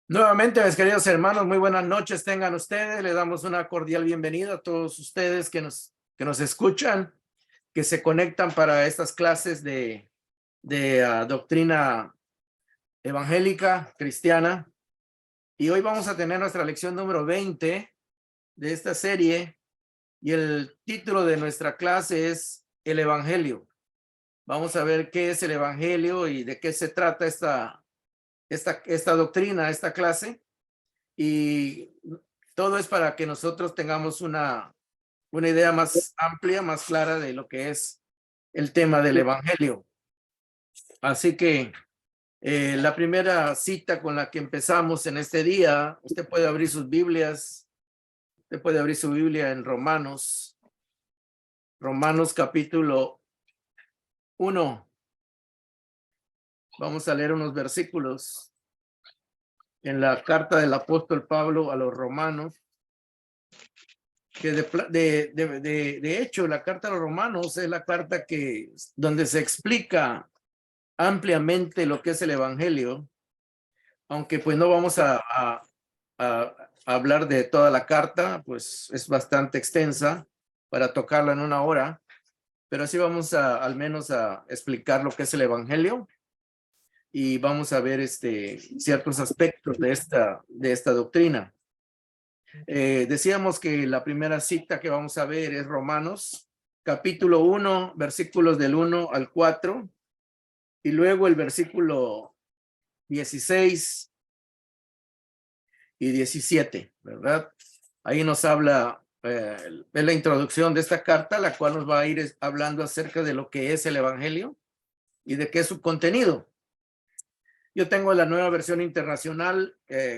Nuevamente, mis queridos hermanos, muy buenas noches tengan ustedes. Le damos una cordial bienvenida a todos ustedes que nos escuchan, que se conectan para estas clases de doctrina evangélica cristiana. Y hoy vamos a tener nuestra lección número 20 de esta serie y el título de nuestra clase es El Evangelio. Vamos a ver qué es el Evangelio y de qué se trata esta doctrina, esta clase. Y todo es para que nosotros tengamos una idea más amplia, más clara de lo que es el tema del Evangelio. Así que la primera cita con la que empezamos en este día, usted puede abrir sus Biblias, usted puede abrir su Biblia en Romanos capítulo 1. Vamos a leer unos versículos en la carta del apóstol Pablo a los romanos. Que de hecho la carta a los romanos es la carta donde se explica ampliamente lo que es el evangelio, aunque pues no vamos a hablar de toda la carta, pues es bastante extensa para tocarla en una hora, pero sí vamos al menos a explicar lo que es el evangelio y vamos a ver ciertos aspectos de esta doctrina. Decíamos que la primera cita que vamos a ver es Romanos, capítulo 1, versículos del 1 al 4, y luego el versículo 16 y 17, ¿verdad? Ahí nos habla, es la introducción de esta carta, la cual nos va a ir hablando acerca de lo que es el Evangelio y de qué es su contenido. Yo tengo la nueva versión internacional,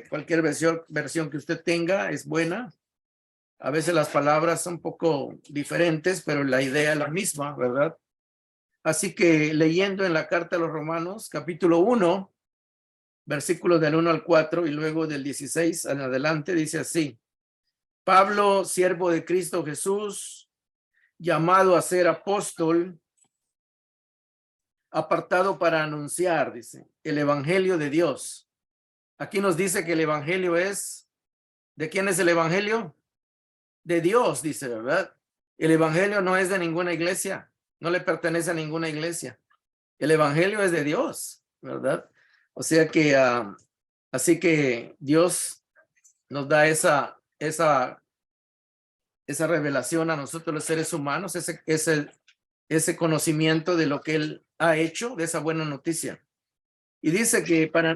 cualquier versión que usted tenga es buena. A veces las palabras son un poco diferentes, pero la idea es la misma, ¿verdad? Así que leyendo en la carta a los Romanos, capítulo 1, versículos del 1 al 4 y luego del 16 en adelante, dice así: Pablo, siervo de Cristo Jesús, llamado a ser apóstol, apartado para anunciar, dice, el evangelio de Dios. Aquí nos dice que el evangelio es, ¿de quién es el evangelio? De Dios, dice, ¿verdad? El evangelio no es de ninguna iglesia, no le pertenece a ninguna iglesia. El evangelio es de Dios, ¿verdad? O sea que, así que Dios nos da esa revelación a nosotros los seres humanos, ese conocimiento de lo que Él ha hecho, de esa buena noticia. Y dice que para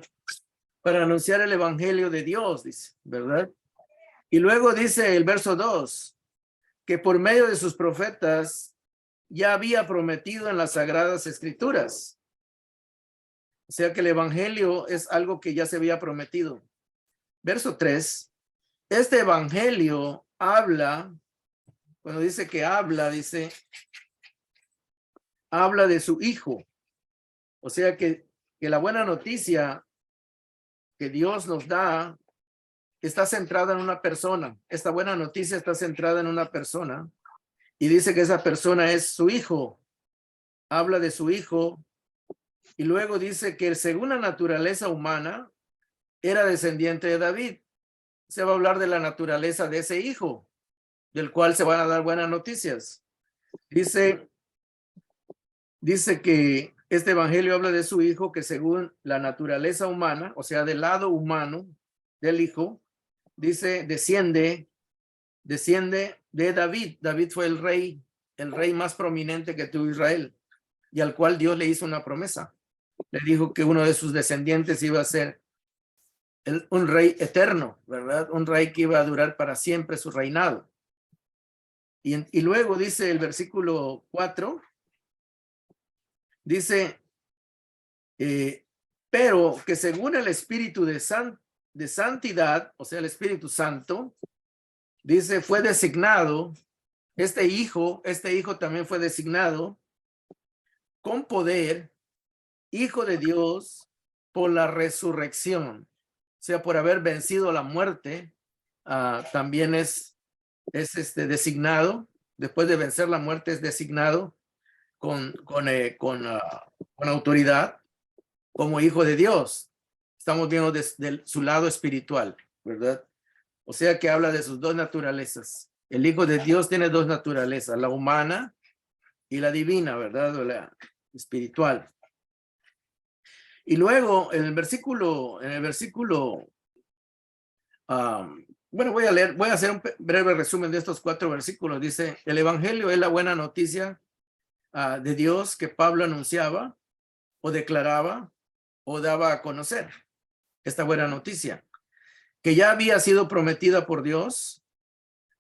anunciar el evangelio de Dios, dice, ¿verdad? Y luego dice el verso 2, que por medio de sus profetas ya había prometido en las sagradas escrituras. O sea que el evangelio es algo que ya se había prometido. Verso 3, este evangelio habla, cuando dice que habla, dice, habla de su hijo. O sea que la buena noticia que Dios nos da está centrada en una persona. Esta buena noticia está centrada en una persona y dice que esa persona es su hijo. Habla de su hijo y luego dice que según la naturaleza humana era descendiente de David. Se va a hablar de la naturaleza de ese hijo, del cual se van a dar buenas noticias. Dice que este evangelio habla de su hijo que según la naturaleza humana, o sea, del lado humano del hijo, dice, desciende de David. David fue el rey más prominente que tuvo Israel y al cual Dios le hizo una promesa. Le dijo que uno de sus descendientes iba a ser un rey eterno, ¿verdad? Un rey que iba a durar para siempre su reinado. Y luego dice el versículo 4, dice, pero que según el Espíritu de santidad, o sea, el Espíritu Santo, dice, fue designado, este hijo también fue designado con poder, hijo de Dios, por la resurrección. O sea, por haber vencido la muerte, también es designado, después de vencer la muerte es designado con autoridad como hijo de Dios. estamos viendo de su lado espiritual, ¿verdad? O sea que habla de sus dos naturalezas. El Hijo de Dios tiene dos naturalezas, la humana y la divina, ¿verdad? O la espiritual. Y luego en el versículo, bueno, voy a hacer un breve resumen de estos 4 versículos. Dice, el evangelio es la buena noticia de Dios que Pablo anunciaba o declaraba o daba a conocer. Esta buena noticia, que ya había sido prometida por Dios,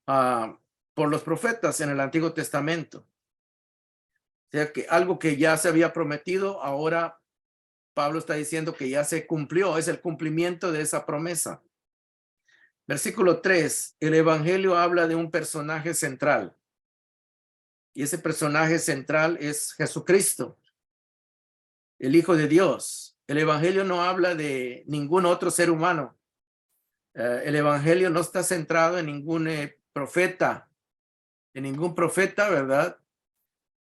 por los profetas en el Antiguo Testamento. O sea, que algo que ya se había prometido, ahora Pablo está diciendo que ya se cumplió, es el cumplimiento de esa promesa. Versículo 3, el evangelio habla de un personaje central. Y ese personaje central es Jesucristo, el Hijo de Dios. El evangelio no habla de ningún otro ser humano. El evangelio no está centrado en ningún profeta, ¿verdad?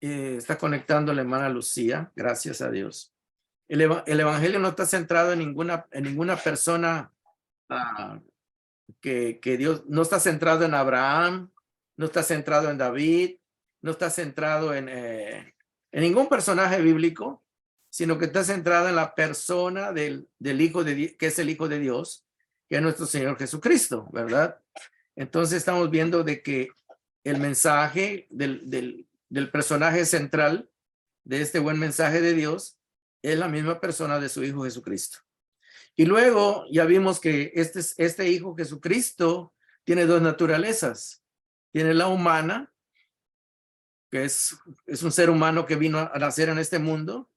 Está conectando la hermana Lucía, gracias a Dios. El evangelio no está centrado en ninguna persona que Dios, no está centrado en Abraham, no está centrado en David, no está centrado en ningún personaje bíblico, sino que está centrado en la persona del Hijo de Dios, que es el Hijo de Dios, que es nuestro Señor Jesucristo, ¿verdad? Entonces estamos viendo de que el mensaje del personaje central de este buen mensaje de Dios es la misma persona de su Hijo Jesucristo. Y luego ya vimos que este Hijo Jesucristo tiene dos naturalezas. Tiene la humana, que es un ser humano que vino a nacer en este mundo,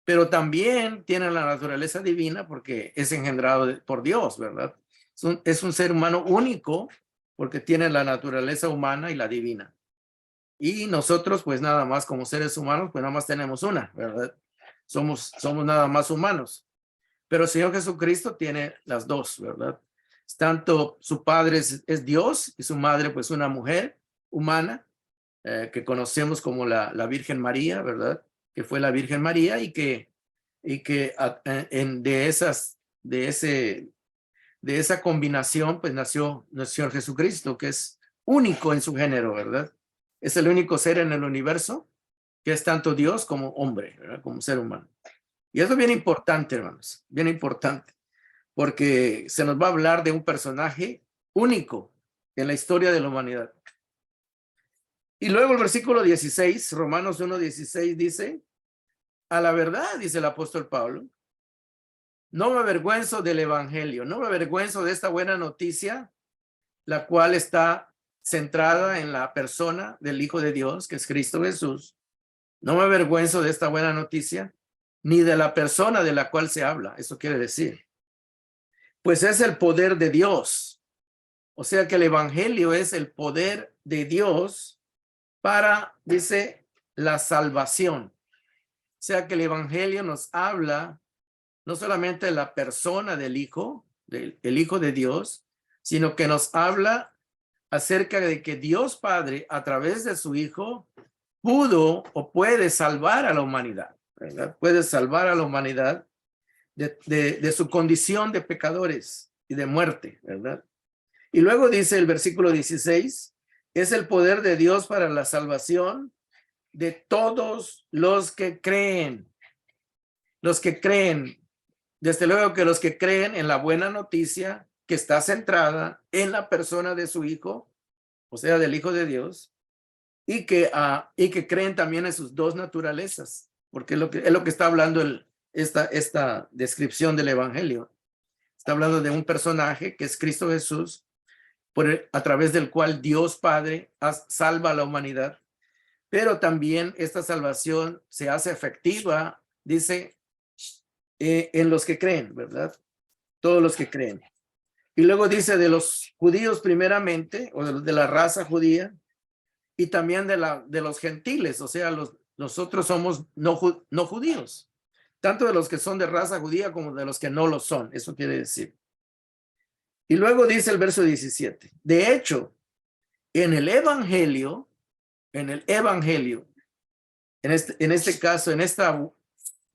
pero también tiene la naturaleza divina porque es engendrado por Dios, ¿verdad? Es un ser humano único porque tiene la naturaleza humana y la divina. Y nosotros, pues nada más como seres humanos, pues nada más tenemos una, ¿verdad? Somos nada más humanos. Pero el Señor Jesucristo tiene las dos, ¿verdad? Tanto su padre es Dios y su madre pues una mujer humana que conocemos como la Virgen María, ¿verdad? Que fue la Virgen María y que de esa combinación pues nació nuestro Señor Jesucristo, que es único en su género, ¿verdad? Es el único ser en el universo que es tanto Dios como hombre, ¿verdad? Como ser humano. Y eso es bien importante, hermanos, bien importante, porque se nos va a hablar de un personaje único en la historia de la humanidad. Y luego el versículo 16, Romanos 1:16 dice, a la verdad, dice el apóstol Pablo, no me avergüenzo del evangelio, no me avergüenzo de esta buena noticia, la cual está centrada en la persona del Hijo de Dios, que es Cristo Jesús. No me avergüenzo de esta buena noticia, ni de la persona de la cual se habla. Eso quiere decir, pues es el poder de Dios. O sea que el evangelio es el poder de Dios para, dice, la salvación. O sea que el evangelio nos habla no solamente de la persona del Hijo, del Hijo de Dios, sino que nos habla acerca de que Dios Padre, a través de su Hijo, pudo o puede salvar a la humanidad, ¿verdad? Puede salvar a la humanidad de su condición de pecadores y de muerte, ¿verdad? Y luego dice el versículo 16, es el poder de Dios para la salvación de todos los que creen. Los que creen, desde luego que los que creen en la buena noticia que está centrada en la persona de su Hijo, o sea, del Hijo de Dios, y que creen también en sus dos naturalezas, porque es lo que está hablando esta descripción del Evangelio. Está hablando de un personaje que es Cristo Jesús, a través del cual Dios Padre salva a la humanidad, pero también esta salvación se hace efectiva, dice, en los que creen, ¿verdad? Todos los que creen. Y luego dice de los judíos primeramente, o de la raza judía, y también de los gentiles, o sea, nosotros somos no judíos, tanto de los que son de raza judía como de los que no lo son, eso quiere decir. Y luego dice el verso 17, de hecho, en el evangelio, en este caso, en esta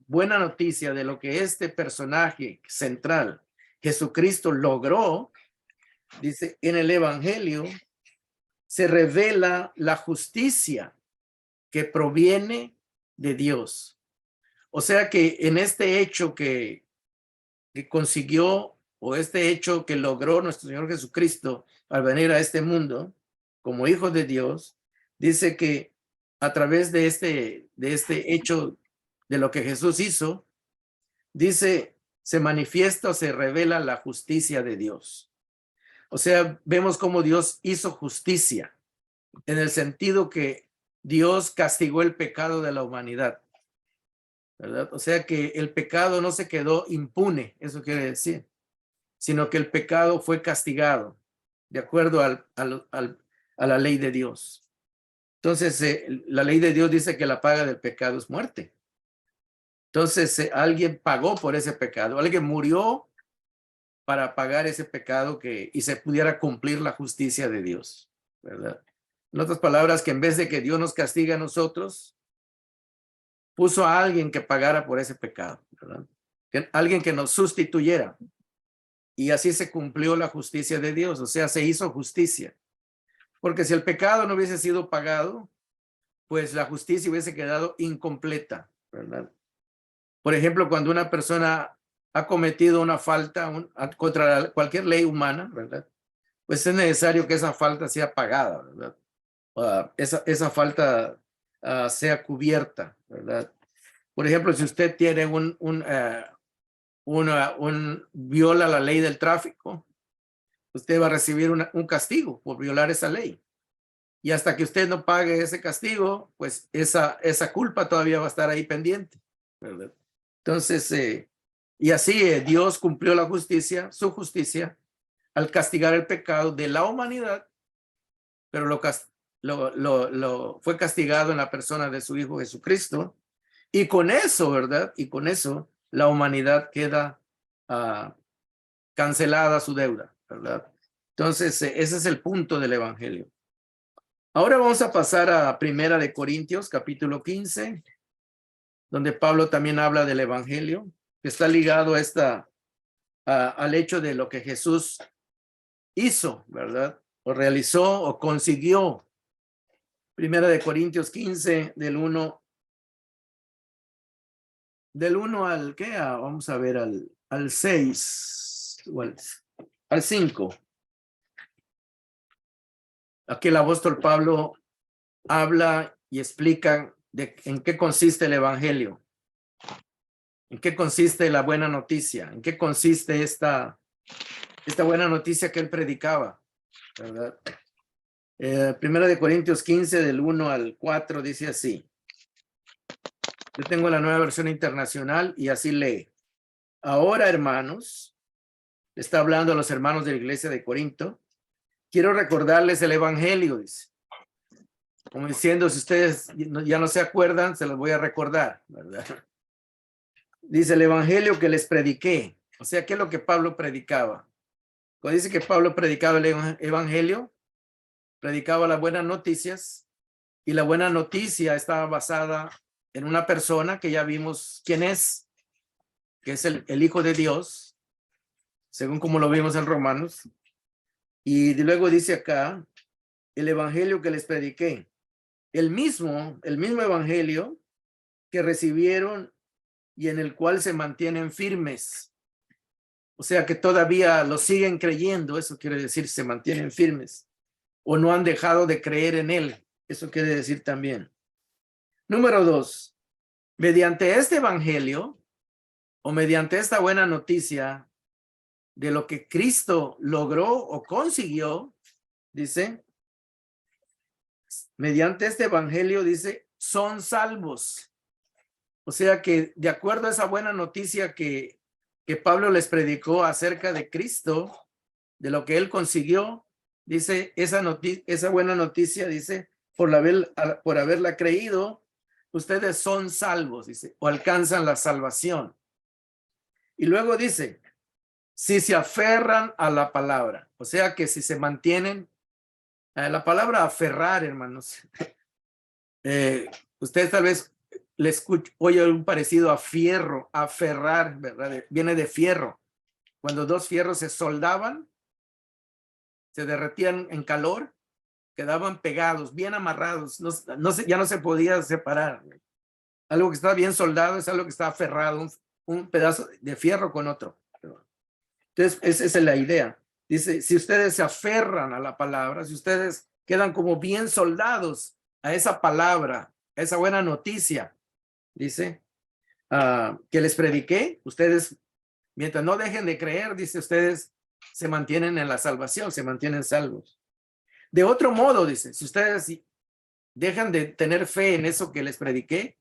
buena noticia de lo que este personaje central, Jesucristo, logró, dice, en el Evangelio se revela la justicia que proviene de Dios. O sea que en este hecho que consiguió, o este hecho que logró nuestro Señor Jesucristo al venir a este mundo como hijo de Dios, dice que a través de este hecho de lo que Jesús hizo, dice, se manifiesta o se revela la justicia de Dios. O sea, vemos cómo Dios hizo justicia en el sentido que Dios castigó el pecado de la humanidad, ¿verdad? O sea que el pecado no se quedó impune, eso quiere decir, sino que el pecado fue castigado de acuerdo a la ley de Dios. Entonces, la ley de Dios dice que la paga del pecado es muerte. Entonces, alguien pagó por ese pecado, alguien murió para pagar ese pecado y se pudiera cumplir la justicia de Dios, ¿verdad? En otras palabras, que en vez de que Dios nos castigue a nosotros, puso a alguien que pagara por ese pecado, ¿verdad? Alguien que nos sustituyera. Y así se cumplió la justicia de Dios, o sea, se hizo justicia. Porque si el pecado no hubiese sido pagado, pues la justicia hubiese quedado incompleta, ¿verdad? Por ejemplo, cuando una persona ha cometido una falta contra cualquier ley humana, ¿verdad? Pues es necesario que esa falta sea pagada, ¿verdad? Esa falta sea cubierta, ¿verdad? Por ejemplo, si usted tiene viola la ley del tráfico, usted va a recibir un castigo por violar esa ley. Y hasta que usted no pague ese castigo, pues esa culpa todavía va a estar ahí pendiente, ¿verdad? Entonces, y así Dios cumplió la justicia, su justicia, al castigar el pecado de la humanidad, pero fue castigado en la persona de su Hijo Jesucristo. Y con eso, ¿verdad? Y con eso la humanidad queda cancelada su deuda, ¿verdad? Entonces, ese es el punto del Evangelio. Ahora vamos a pasar a Primera de Corintios, capítulo 15, donde Pablo también habla del Evangelio, que está ligado al hecho de lo que Jesús hizo, ¿verdad? O realizó o consiguió. Primera de Corintios 15, del 1 al, ¿qué? Vamos a ver, al 6, o al 5. Aquí el apóstol Pablo habla y explica en qué consiste el Evangelio, en qué consiste la buena noticia, en qué consiste esta buena noticia que él predicaba, ¿verdad? Primera de Corintios 15, del 1 al 4, dice así. Yo tengo la Nueva Versión Internacional y así lee. Ahora, hermanos, está hablando a los hermanos de la iglesia de Corinto, quiero recordarles el Evangelio, dice. Como diciendo, si ustedes ya no se acuerdan, se los voy a recordar, ¿verdad? Dice el Evangelio que les prediqué. O sea, ¿qué es lo que Pablo predicaba? Cuando dice que Pablo predicaba el Evangelio, predicaba las buenas noticias, y la buena noticia estaba basada en una persona que ya vimos quién es, que es el Hijo de Dios, según como lo vimos en Romanos. Y luego dice acá, el Evangelio que les prediqué, el mismo Evangelio que recibieron y en el cual se mantienen firmes. O sea que todavía lo siguen creyendo, eso quiere decir se mantienen firmes, o no han dejado de creer en él, eso quiere decir también. Número 2, mediante este Evangelio, o mediante esta buena noticia de lo que Cristo logró o consiguió, dice, mediante este Evangelio, dice, son salvos. O sea que de acuerdo a esa buena noticia que Pablo les predicó acerca de Cristo, de lo que él consiguió, dice, esa buena noticia, dice, por haberla creído, ustedes son salvos, dice, o alcanzan la salvación. Y luego dice, si se aferran a la palabra, o sea que si se mantienen, la palabra aferrar, hermanos, ustedes tal vez le escucho, oye un parecido a fierro, aferrar, ¿verdad? Viene de fierro. Cuando dos fierros se soldaban, se derretían en calor, quedaban pegados, bien amarrados, ya no se podía separar. Algo que está bien soldado es algo que está aferrado, un pedazo de fierro con otro. Entonces, esa es la idea. Dice, si ustedes se aferran a la palabra, si ustedes quedan como bien soldados a esa palabra, a esa buena noticia, dice, que les prediqué, ustedes, mientras no dejen de creer, dice, ustedes se mantienen en la salvación, se mantienen salvos. De otro modo, dice, si ustedes dejan de tener fe en eso que les prediqué,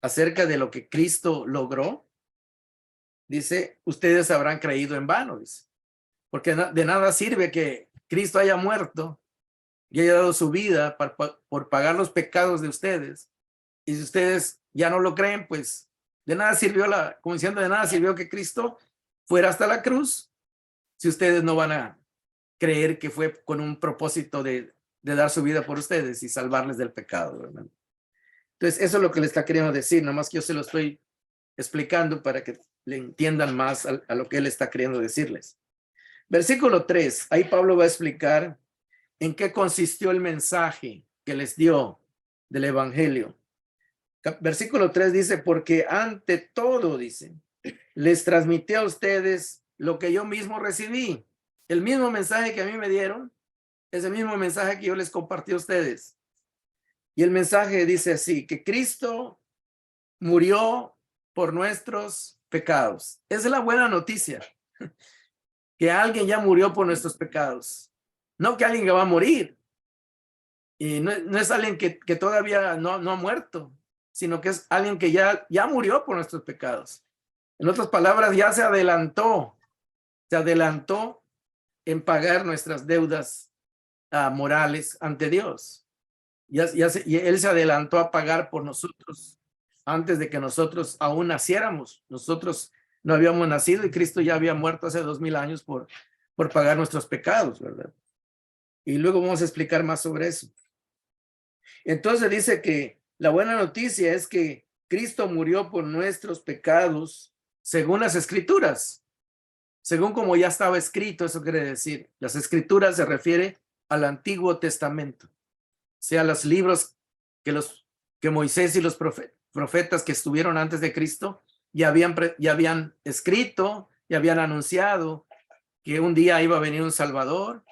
acerca de lo que Cristo logró, dice, ustedes habrán creído en vano, dice. Porque de nada sirve que Cristo haya muerto y haya dado su vida por pagar los pecados de ustedes. Y si ustedes ya no lo creen, pues de nada sirvió como diciendo, de nada sirvió que Cristo fuera hasta la cruz, si ustedes no van a creer que fue con un propósito de dar su vida por ustedes y salvarles del pecado, ¿verdad? Entonces, eso es lo que le está queriendo decir, nomás que yo se lo estoy explicando para que le entiendan más a lo que él está queriendo decirles. Versículo 3, ahí Pablo va a explicar en qué consistió el mensaje que les dio del evangelio. Versículo 3 dice, porque ante todo, dice, les transmití a ustedes lo que yo mismo recibí. El mismo mensaje que a mí me dieron es el mismo mensaje que yo les compartí a ustedes. Y el mensaje dice así, que Cristo murió por nuestros pecados. Esa es la buena noticia, que alguien ya murió por nuestros pecados. No que alguien que va a morir. Y no es alguien que todavía no ha muerto, sino que es alguien que ya murió por nuestros pecados. En otras palabras, ya se adelantó en pagar nuestras deudas morales ante Dios. Y él se adelantó a pagar por nosotros antes de que nosotros aún naciéramos. Nosotros no habíamos nacido y Cristo ya había muerto hace 2000 años por pagar nuestros pecados, ¿verdad? Y luego vamos a explicar más sobre eso. Entonces dice que la buena noticia es que Cristo murió por nuestros pecados según las Escrituras. Según como ya estaba escrito, eso quiere decir, las Escrituras se refiere al Antiguo Testamento, sea los libros que Moisés y los profetas que estuvieron antes de Cristo ya habían escrito, ya habían anunciado que un día iba a venir un Salvador.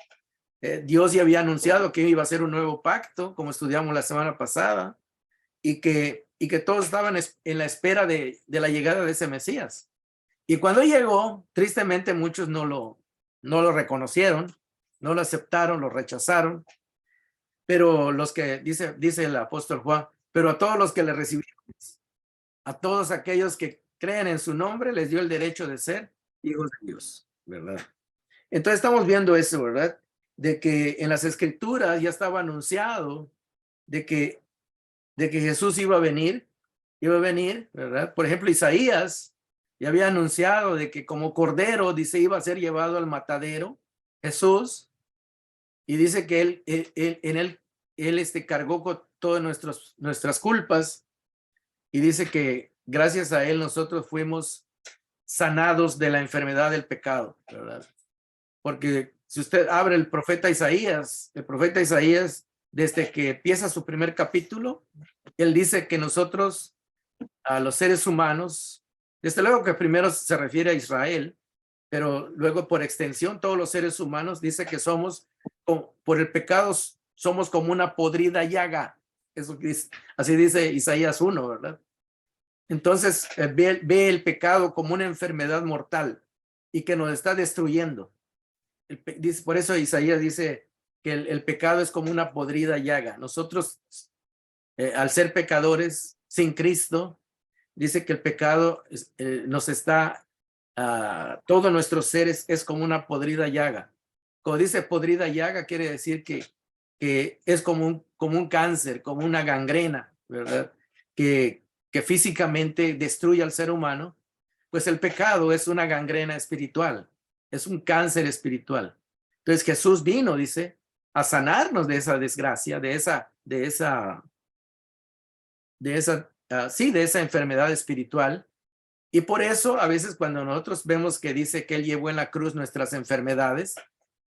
Dios ya había anunciado que iba a ser un nuevo pacto, como estudiamos la semana pasada, y que todos estaban en la espera de la llegada de ese Mesías. Y cuando llegó, tristemente muchos no lo reconocieron, no lo aceptaron, lo rechazaron. Pero los que, dice el apóstol Juan, pero a todos los que le recibieron, a todos aquellos que creen en su nombre, les dio el derecho de ser hijos de Dios, ¿verdad? Entonces estamos viendo eso, ¿verdad? De que en las Escrituras ya estaba anunciado de que Jesús iba a venir, ¿verdad? Por ejemplo, Isaías ya había anunciado de que como cordero, dice, iba a ser llevado al matadero, Jesús, y dice que él cargó con todas nuestras culpas, y dice que gracias a él nosotros fuimos sanados de la enfermedad del pecado, ¿verdad? Porque si usted abre el profeta Isaías, desde que empieza su primer capítulo, él dice que nosotros, a los seres humanos, desde luego que primero se refiere a Israel, pero luego por extensión todos los seres humanos, dice que por el pecado somos como una podrida llaga. Eso dice, así dice Isaías 1, ¿verdad? Entonces ve el pecado como una enfermedad mortal y que nos está destruyendo. Por eso Isaías dice que el pecado es como una podrida llaga. Nosotros, al ser pecadores sin Cristo, dice que el pecado nos está, todo nuestro ser es como una podrida llaga. Cuando dice podrida llaga, quiere decir que es como un cáncer, como una gangrena, ¿verdad? Que físicamente destruye al ser humano. Pues el pecado es una gangrena espiritual, es un cáncer espiritual. Entonces Jesús vino, dice, a sanarnos de esa desgracia, de esa sí, de esa enfermedad espiritual. Y por eso a veces cuando nosotros vemos que dice que Él llevó en la cruz nuestras enfermedades,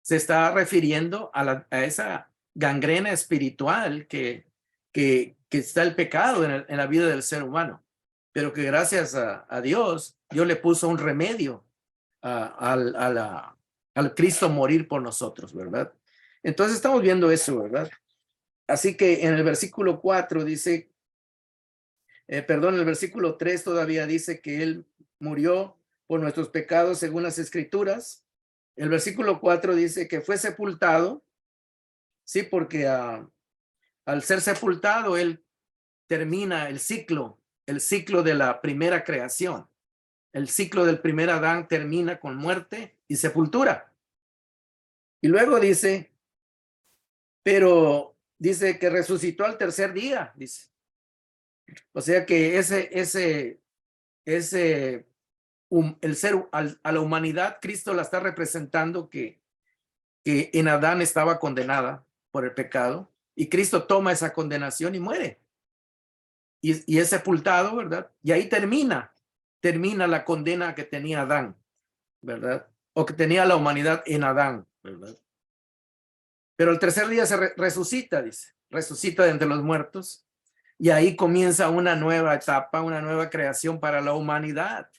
se está refiriendo a esa gangrena espiritual que está el pecado en la vida del ser humano, pero que gracias a Dios le puso un remedio al Cristo morir por nosotros, ¿verdad? Entonces estamos viendo eso, ¿verdad? Así que en el versículo 4 dice, perdón, el versículo 3 todavía dice que Él murió por nuestros pecados según las Escrituras. El versículo 4 dice que fue sepultado, sí, porque al ser sepultado, Él termina el ciclo de la primera creación. El ciclo del primer Adán termina con muerte y sepultura. Y luego dice, pero dice que resucitó al tercer día, dice. O sea que el ser a la humanidad, Cristo la está representando que en Adán estaba condenada por el pecado y Cristo toma esa condenación y muere. Y es sepultado, ¿verdad? Y ahí termina la condena que tenía Adán, ¿verdad? O que tenía la humanidad en Adán, ¿verdad? Pero el tercer día se resucita, dice, resucita de entre los muertos. Y ahí comienza una nueva etapa, una nueva creación para la humanidad,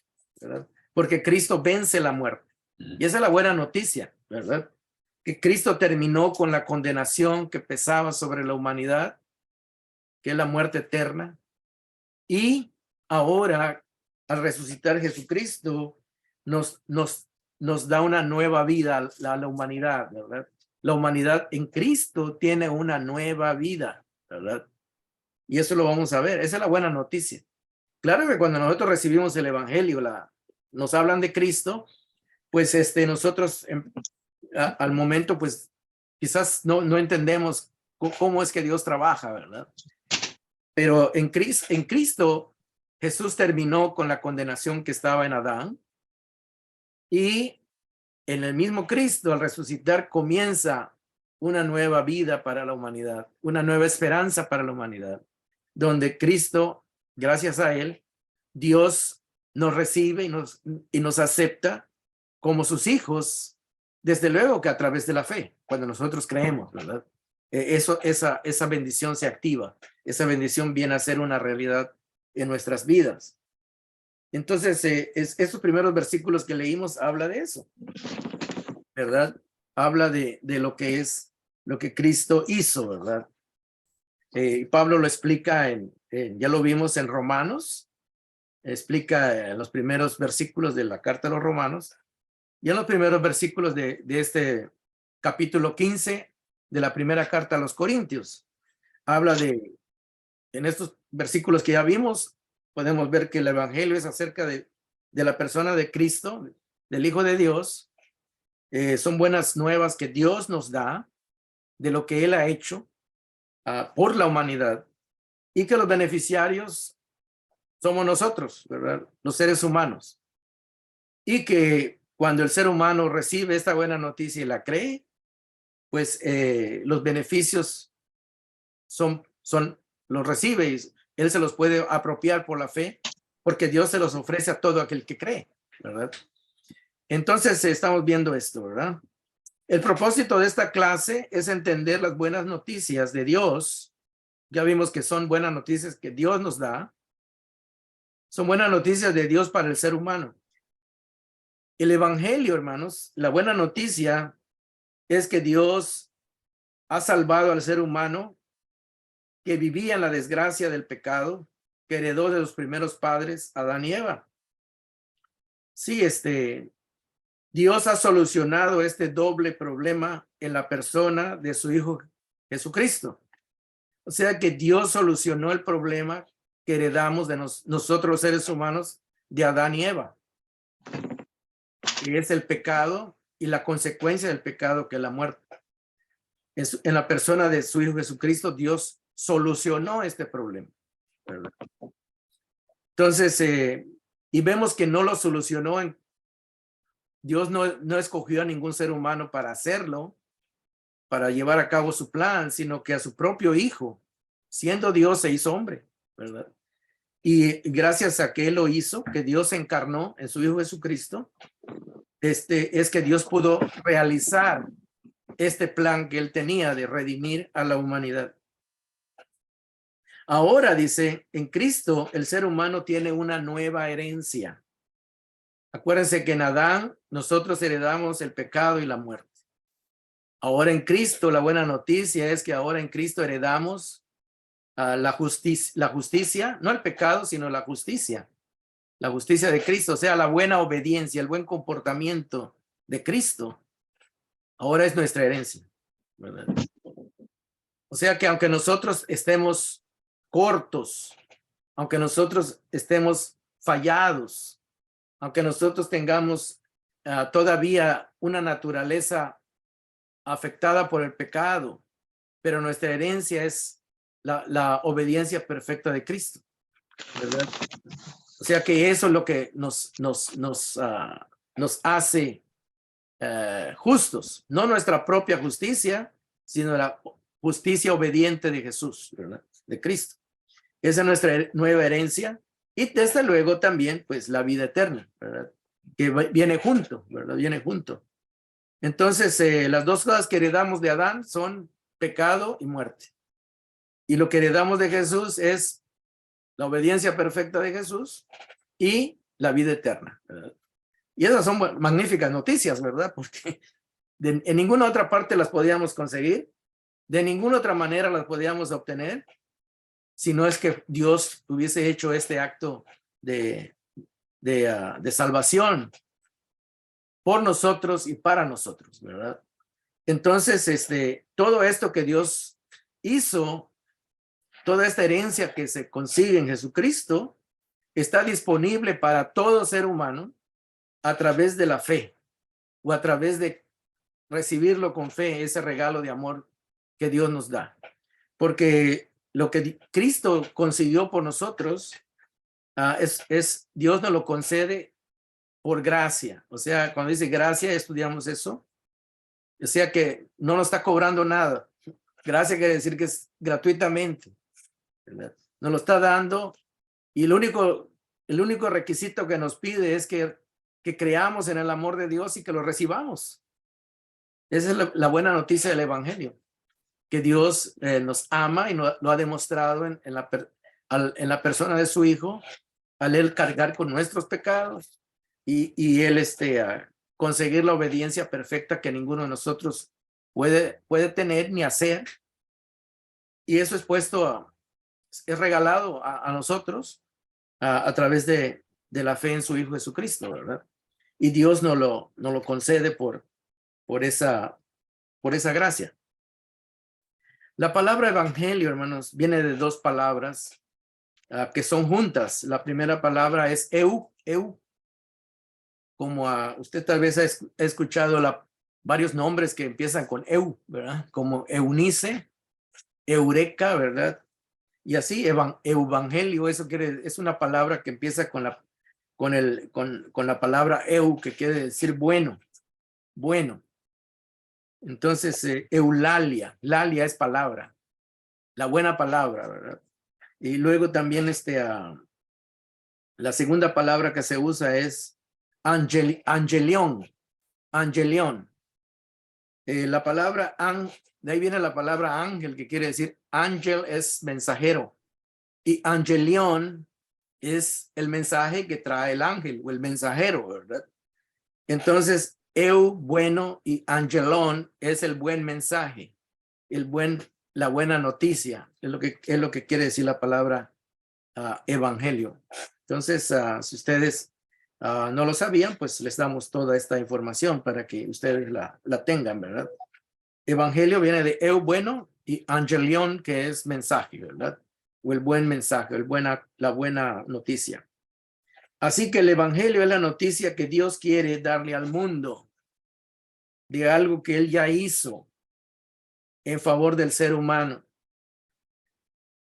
¿verdad? Porque Cristo vence la muerte. Y esa es la buena noticia, ¿verdad? Que Cristo terminó con la condenación que pesaba sobre la humanidad, que es la muerte eterna. Y ahora, al resucitar Jesucristo, nos da una nueva vida a la humanidad, ¿verdad? La humanidad en Cristo tiene una nueva vida, ¿verdad? Y eso lo vamos a ver. Esa es la buena noticia. Claro que cuando nosotros recibimos el evangelio, nos hablan de Cristo, pues nosotros al momento, pues quizás no entendemos cómo es que Dios trabaja, ¿verdad? Pero en Cristo, Jesús terminó con la condenación que estaba en Adán y en el mismo Cristo, al resucitar, comienza una nueva vida para la humanidad, una nueva esperanza para la humanidad, donde Cristo, gracias a Él, Dios nos recibe y nos acepta como sus hijos, desde luego que a través de la fe, cuando nosotros creemos, ¿verdad? Esa bendición se activa, esa bendición viene a ser una realidad en nuestras vidas. Entonces, esos primeros versículos que leímos habla de eso, ¿verdad? Habla de lo que es, lo que Cristo hizo, ¿verdad? Pablo lo explica ya lo vimos en Romanos, explica en los primeros versículos de la carta a los Romanos, y en los primeros versículos de este capítulo 15 de la primera carta a los Corintios. Habla en estos versículos que ya vimos, podemos ver que el evangelio es acerca de la persona de Cristo, del Hijo de Dios. Son buenas nuevas que Dios nos da de lo que Él ha hecho por la humanidad y que los beneficiarios somos nosotros, ¿verdad? Los seres humanos. Y que cuando el ser humano recibe esta buena noticia y la cree, pues los beneficios los recibe y Él se los puede apropiar por la fe, porque Dios se los ofrece a todo aquel que cree, ¿verdad? Entonces estamos viendo esto, ¿verdad? El propósito de esta clase es entender las buenas noticias de Dios. Ya vimos que son buenas noticias que Dios nos da. Son buenas noticias de Dios para el ser humano. El evangelio, hermanos, la buena noticia es que Dios ha salvado al ser humano que vivía en la desgracia del pecado, que heredó de los primeros padres, Adán y Eva. Sí, Dios ha solucionado este doble problema en la persona de su Hijo Jesucristo. O sea que Dios solucionó el problema que heredamos de nosotros los seres humanos de Adán y Eva, que es el pecado y la consecuencia del pecado, que es la muerte. En la persona de su Hijo Jesucristo, Dios solucionó este problema, ¿verdad? Entonces, y vemos que no lo solucionó Dios no escogió a ningún ser humano para hacerlo, para llevar a cabo su plan, sino que a su propio Hijo, siendo Dios, se hizo hombre, ¿verdad? Y gracias a que Él lo hizo, que Dios se encarnó en su Hijo Jesucristo, es que Dios pudo realizar este plan que Él tenía de redimir a la humanidad. Ahora dice, en Cristo el ser humano tiene una nueva herencia. Acuérdense que en Adán nosotros heredamos el pecado y la muerte. Ahora en Cristo la buena noticia es que ahora en Cristo heredamos la justicia, no el pecado, sino la justicia de Cristo, o sea, la buena obediencia, el buen comportamiento de Cristo. Ahora es nuestra herencia, ¿verdad? O sea que aunque nosotros estemos cortos, aunque nosotros estemos fallados, aunque nosotros tengamos todavía una naturaleza afectada por el pecado, pero nuestra herencia es la obediencia perfecta de Cristo, ¿verdad? O sea que eso es lo que nos hace justos, no nuestra propia justicia, sino la justicia obediente de Jesús, ¿verdad? De Cristo. Esa es nuestra nueva herencia y desde luego también pues la vida eterna, ¿verdad? Que viene junto, ¿verdad? Viene junto. Entonces las dos cosas que heredamos de Adán son pecado y muerte. Y lo que heredamos de Jesús es la obediencia perfecta de Jesús y la vida eterna, ¿verdad? Y esas son magníficas noticias, ¿verdad? Porque en ninguna otra parte las podíamos conseguir, de ninguna otra manera las podíamos obtener, si no es que Dios hubiese hecho este acto de salvación por nosotros y para nosotros, ¿verdad? Entonces, todo esto que Dios hizo, toda esta herencia que se consigue en Jesucristo, está disponible para todo ser humano a través de la fe o a través de recibirlo con fe, ese regalo de amor que Dios nos da. Porque lo que Cristo consiguió por nosotros Dios nos lo concede por gracia. O sea, cuando dice gracia, estudiamos eso. O sea que no nos está cobrando nada. Gracia quiere decir que es gratuitamente, ¿verdad? Nos lo está dando y el único requisito que nos pide es que creamos en el amor de Dios y que lo recibamos. Esa es la buena noticia del Evangelio, que Dios nos ama y lo ha demostrado en la persona de su Hijo, al Él cargar con nuestros pecados y Él conseguir la obediencia perfecta que ninguno de nosotros puede tener ni hacer. Y eso es regalado a nosotros a través de la fe en su Hijo Jesucristo, ¿verdad? Y Dios nos lo concede por esa gracia. La palabra evangelio, hermanos, viene de dos palabras que son juntas. La primera palabra es eu, como usted tal vez ha escuchado varios nombres que empiezan con eu, ¿verdad? Como Eunice, Eureka, ¿verdad? Y así, evangelio, es una palabra que empieza con la palabra eu, que quiere decir bueno. Entonces, eulalia, lalia es palabra, la buena palabra, ¿verdad? Y luego también la segunda palabra que se usa es angelion. La palabra de ahí viene la palabra ángel, que quiere decir ángel es mensajero y angelion es el mensaje que trae el ángel o el mensajero, ¿verdad? Entonces, bueno, y angelón es el buen mensaje, la buena noticia, es lo que quiere decir la palabra evangelio. Entonces, si ustedes no lo sabían, pues les damos toda esta información para que ustedes la tengan, ¿verdad? Evangelio viene de bueno y angelion, que es mensaje, ¿verdad? O el buen mensaje, la buena noticia. Así que el evangelio es la noticia que Dios quiere darle al mundo de algo que Él ya hizo en favor del ser humano.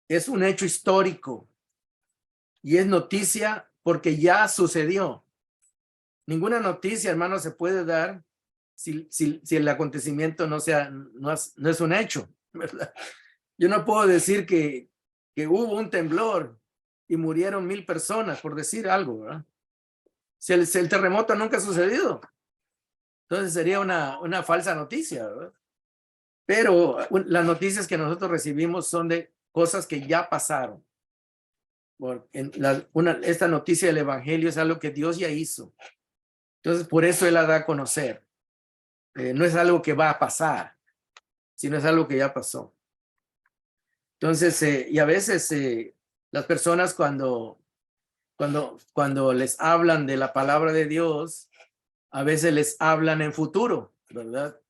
Es un hecho histórico y es noticia porque ya sucedió. Ninguna noticia, hermano, se puede dar si el acontecimiento no es un hecho, ¿verdad? Yo no puedo decir que hubo un temblor y murieron 1000 personas, por decir algo, ¿verdad? Si el terremoto nunca ha sucedido, entonces sería una falsa noticia, ¿verdad? Pero las noticias que nosotros recibimos son de cosas que ya pasaron. Esta noticia del evangelio es algo que Dios ya hizo. Entonces, por eso Él la da a conocer. No es algo que va a pasar, sino es algo que ya pasó. Entonces, y a veces las personas cuando les hablan de la palabra de Dios, a veces les hablan en futuro, ¿verdad?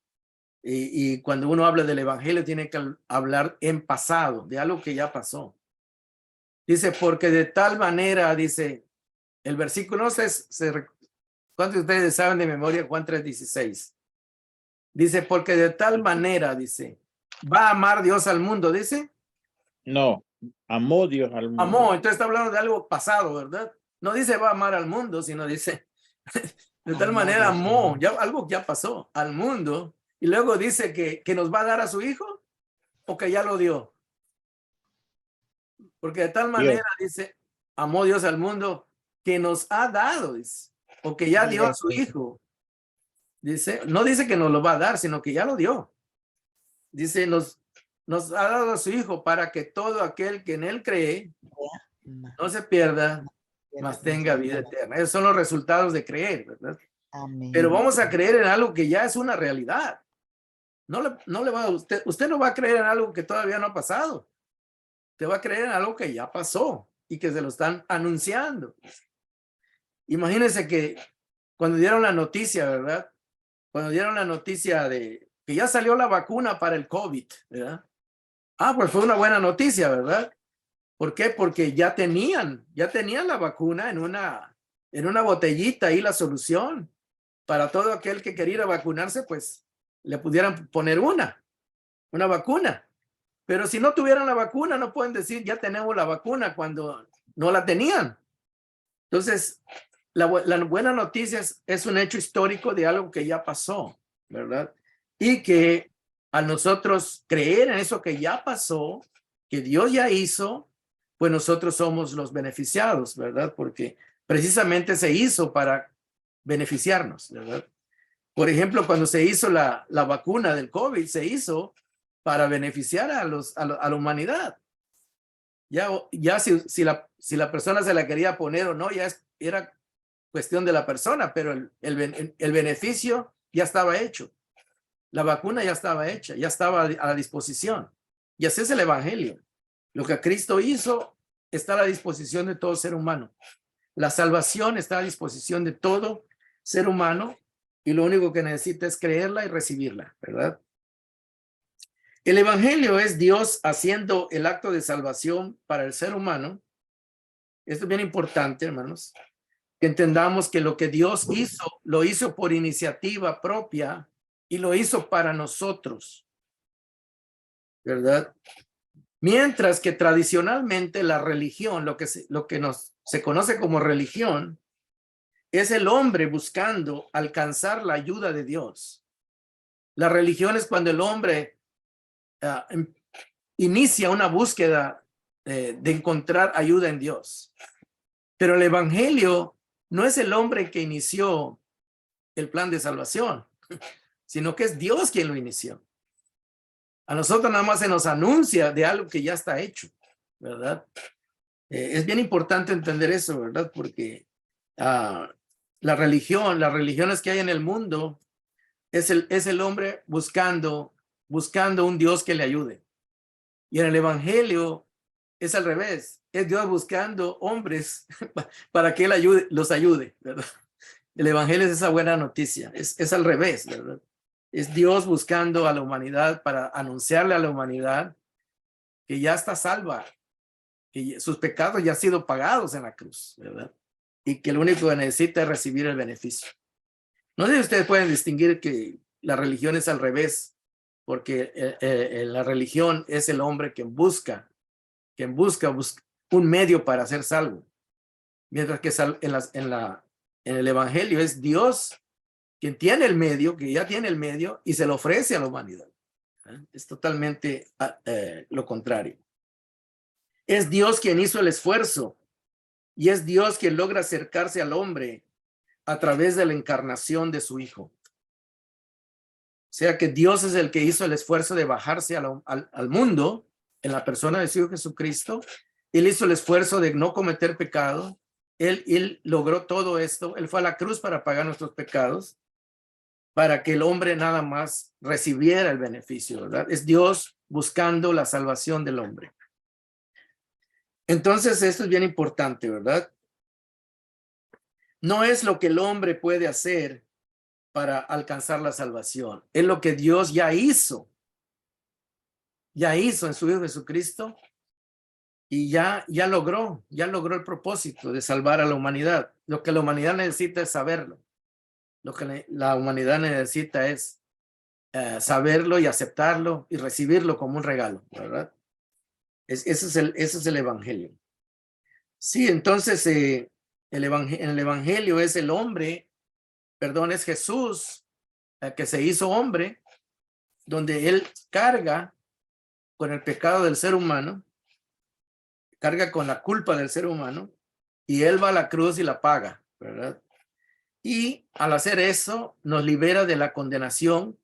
Y cuando uno habla del evangelio, tiene que hablar en pasado, de algo que ya pasó. Dice, porque de tal manera, dice, el versículo, no sé, ¿cuántos de ustedes saben de memoria Juan 3:16? Dice, porque de tal manera, dice, va a amar Dios al mundo, dice. No, amó Dios al mundo. Amó, entonces está hablando de algo pasado, ¿verdad? No dice va a amar al mundo, sino dice, de tal manera amó, ya, algo ya pasó al mundo. Y luego dice que nos va a dar a su hijo o que ya lo dio. Porque de tal manera, dice, amó Dios al mundo que nos ha dado, dice, o que ya dio a su hijo. Dice, no dice que nos lo va a dar, sino que ya lo dio. Dice, nos ha dado a su hijo para que todo aquel que en él cree no se pierda, mas tenga vida eterna. Esos son los resultados de creer, ¿verdad? Amén. Pero vamos a creer en algo que ya es una realidad. No le va a usted no va a creer en algo que todavía no ha pasado. Te va a creer en algo que ya pasó y que se lo están anunciando. Imagínense que cuando dieron la noticia, ¿verdad? Cuando dieron la noticia de que ya salió la vacuna para el COVID, ¿verdad? Pues fue una buena noticia, ¿verdad? ¿Por qué? Porque ya tenían la vacuna en una botellita ahí, la solución. Para todo aquel que quería vacunarse, pues le pudieran poner una vacuna. Pero si no tuvieran la vacuna, no pueden decir ya tenemos la vacuna cuando no la tenían. Entonces, la buena noticia es un hecho histórico de algo que ya pasó, ¿verdad? Y que a nosotros creer en eso que ya pasó, que Dios ya hizo, pues nosotros somos los beneficiados, ¿verdad? Porque precisamente se hizo para beneficiarnos, ¿verdad? Por ejemplo, cuando se hizo la vacuna del COVID, se hizo para beneficiar a la humanidad. Ya si la persona se la quería poner o no, ya era cuestión de la persona, pero el beneficio ya estaba hecho. La vacuna ya estaba hecha, ya estaba a la disposición. Y así es el evangelio. Lo que Cristo hizo está a la disposición de todo ser humano. La salvación está a disposición de todo ser humano y lo único que necesita es creerla y recibirla, ¿verdad? El evangelio es Dios haciendo el acto de salvación para el ser humano. Esto es bien importante, hermanos, que entendamos que lo que Dios hizo, lo hizo por iniciativa propia y lo hizo para nosotros, ¿verdad? Mientras que tradicionalmente la religión, lo que se conoce como religión, es el hombre buscando alcanzar la ayuda de Dios. La religión es cuando el hombre inicia una búsqueda de encontrar ayuda en Dios. Pero el evangelio no es el hombre que inició el plan de salvación, sino que es Dios quien lo inició. A nosotros nada más se nos anuncia de algo que ya está hecho, ¿verdad? Es bien importante entender eso, ¿verdad? Porque las religiones que hay en el mundo es el hombre buscando un Dios que le ayude. Y en el evangelio es al revés, es Dios buscando hombres para que él los ayude, ¿verdad? El evangelio es esa buena noticia, es al revés, ¿verdad? Es Dios buscando a la humanidad para anunciarle a la humanidad que ya está salva, que sus pecados ya han sido pagados en la cruz, ¿verdad? Y que lo único que necesita es recibir el beneficio. No sé si ustedes pueden distinguir que la religión es al revés, porque la religión es el hombre que busca un medio para ser salvo. Mientras que en el evangelio es Dios quien tiene el medio, que ya tiene el medio y se lo ofrece a la humanidad. Es totalmente lo contrario. Es Dios quien hizo el esfuerzo Y es Dios quien logra acercarse al hombre a través de la encarnación de su Hijo. O sea que Dios es el que hizo el esfuerzo de bajarse al mundo en la persona de su Hijo Jesucristo. Él hizo el esfuerzo de no cometer pecado. Él logró todo esto. Él fue a la cruz para pagar nuestros pecados, para que el hombre nada más recibiera el beneficio, ¿verdad? Es Dios buscando la salvación del hombre. Entonces, esto es bien importante, ¿verdad? No es lo que el hombre puede hacer para alcanzar la salvación. Es lo que Dios ya hizo. Ya hizo en su Hijo Jesucristo y ya logró el propósito de salvar a la humanidad. Lo que la humanidad necesita es saberlo. Lo que la humanidad necesita es saberlo y aceptarlo y recibirlo como un regalo, ¿verdad? Ese es el evangelio. Sí, entonces en el evangelio es el hombre, perdón, es Jesús que se hizo hombre, donde él carga con el pecado del ser humano, carga con la culpa del ser humano, y él va a la cruz y la paga, ¿verdad? Y al hacer eso, nos libera de la condenación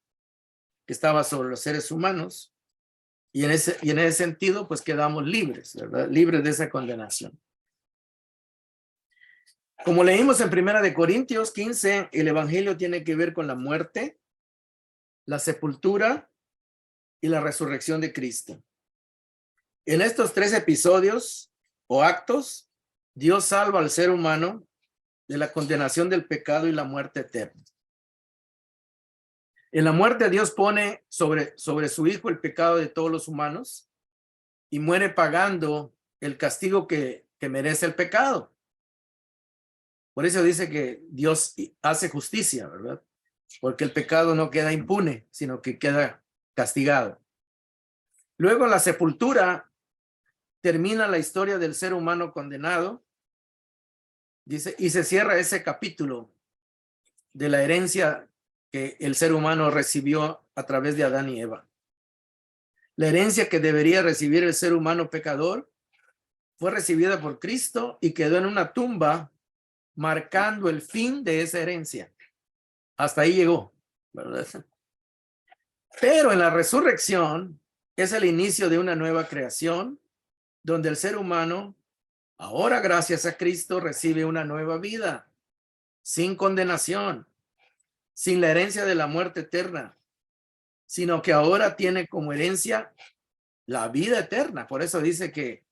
que estaba sobre los seres humanos, y en ese sentido, pues quedamos libres, ¿verdad? Libres de esa condenación. Como leímos en 1 Corintios 15, el evangelio tiene que ver con la muerte, la sepultura y la resurrección de Cristo. En estos 3 episodios o actos, Dios salva al ser humano de la condenación del pecado y la muerte eterna. En la muerte Dios pone sobre su Hijo el pecado de todos los humanos y muere pagando el castigo que merece el pecado. Por eso dice que Dios hace justicia, ¿verdad? Porque el pecado no queda impune, sino que queda castigado. Luego en la sepultura termina la historia del ser humano condenado. Dice, y se cierra ese capítulo de la herencia que el ser humano recibió a través de Adán y Eva. La herencia que debería recibir el ser humano pecador fue recibida por Cristo y quedó en una tumba marcando el fin de esa herencia. Hasta ahí llegó, ¿verdad? Pero en la resurrección es el inicio de una nueva creación donde el ser humano, ahora gracias a Cristo, recibe una nueva vida, sin condenación, sin la herencia de la muerte eterna, sino que ahora tiene como herencia la vida eterna. Por eso dice que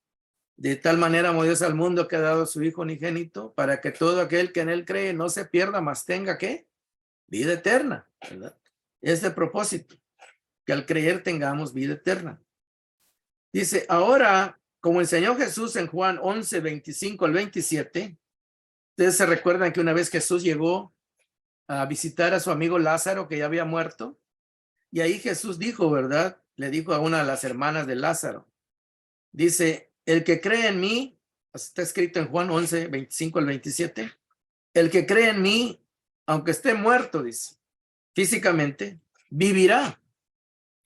de tal manera amó Dios al mundo que ha dado a su Hijo unigénito para que todo aquel que en él cree no se pierda, mas tenga ¿qué? Vida eterna, ¿verdad? Es el propósito, que al creer tengamos vida eterna. Dice, ahora, como enseñó Jesús en Juan 11, 25 al 27, ustedes se recuerdan que una vez Jesús llegó a visitar a su amigo Lázaro que ya había muerto, y ahí Jesús dijo, ¿verdad? Le dijo a una de las hermanas de Lázaro, dice, el que cree en mí, está escrito en Juan 11, 25 al 27, el que cree en mí, aunque esté muerto, dice, físicamente, vivirá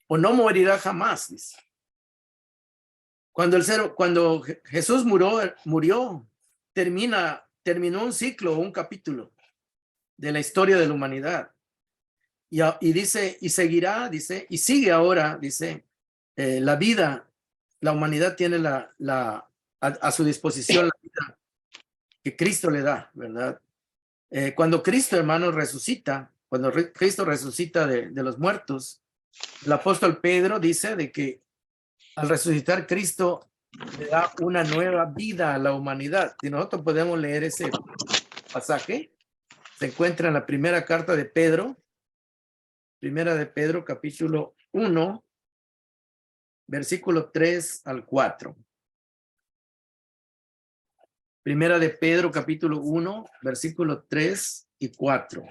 o no morirá jamás, dice. Cuando Jesús murió, terminó un ciclo, un capítulo de la historia de la humanidad. Y dice, y seguirá, dice, y sigue ahora, dice, la vida, la humanidad tiene a su disposición la vida que Cristo le da, ¿verdad? Cuando Cristo, hermanos, resucita, cuando Cristo resucita de los muertos, el apóstol Pedro dice de que al resucitar Cristo le da una nueva vida a la humanidad. Si nosotros podemos leer ese pasaje, se encuentra en la primera carta de Pedro, capítulo 1, versículo 3 al 4. Primera de Pedro, capítulo 1, versículo 3 y 4.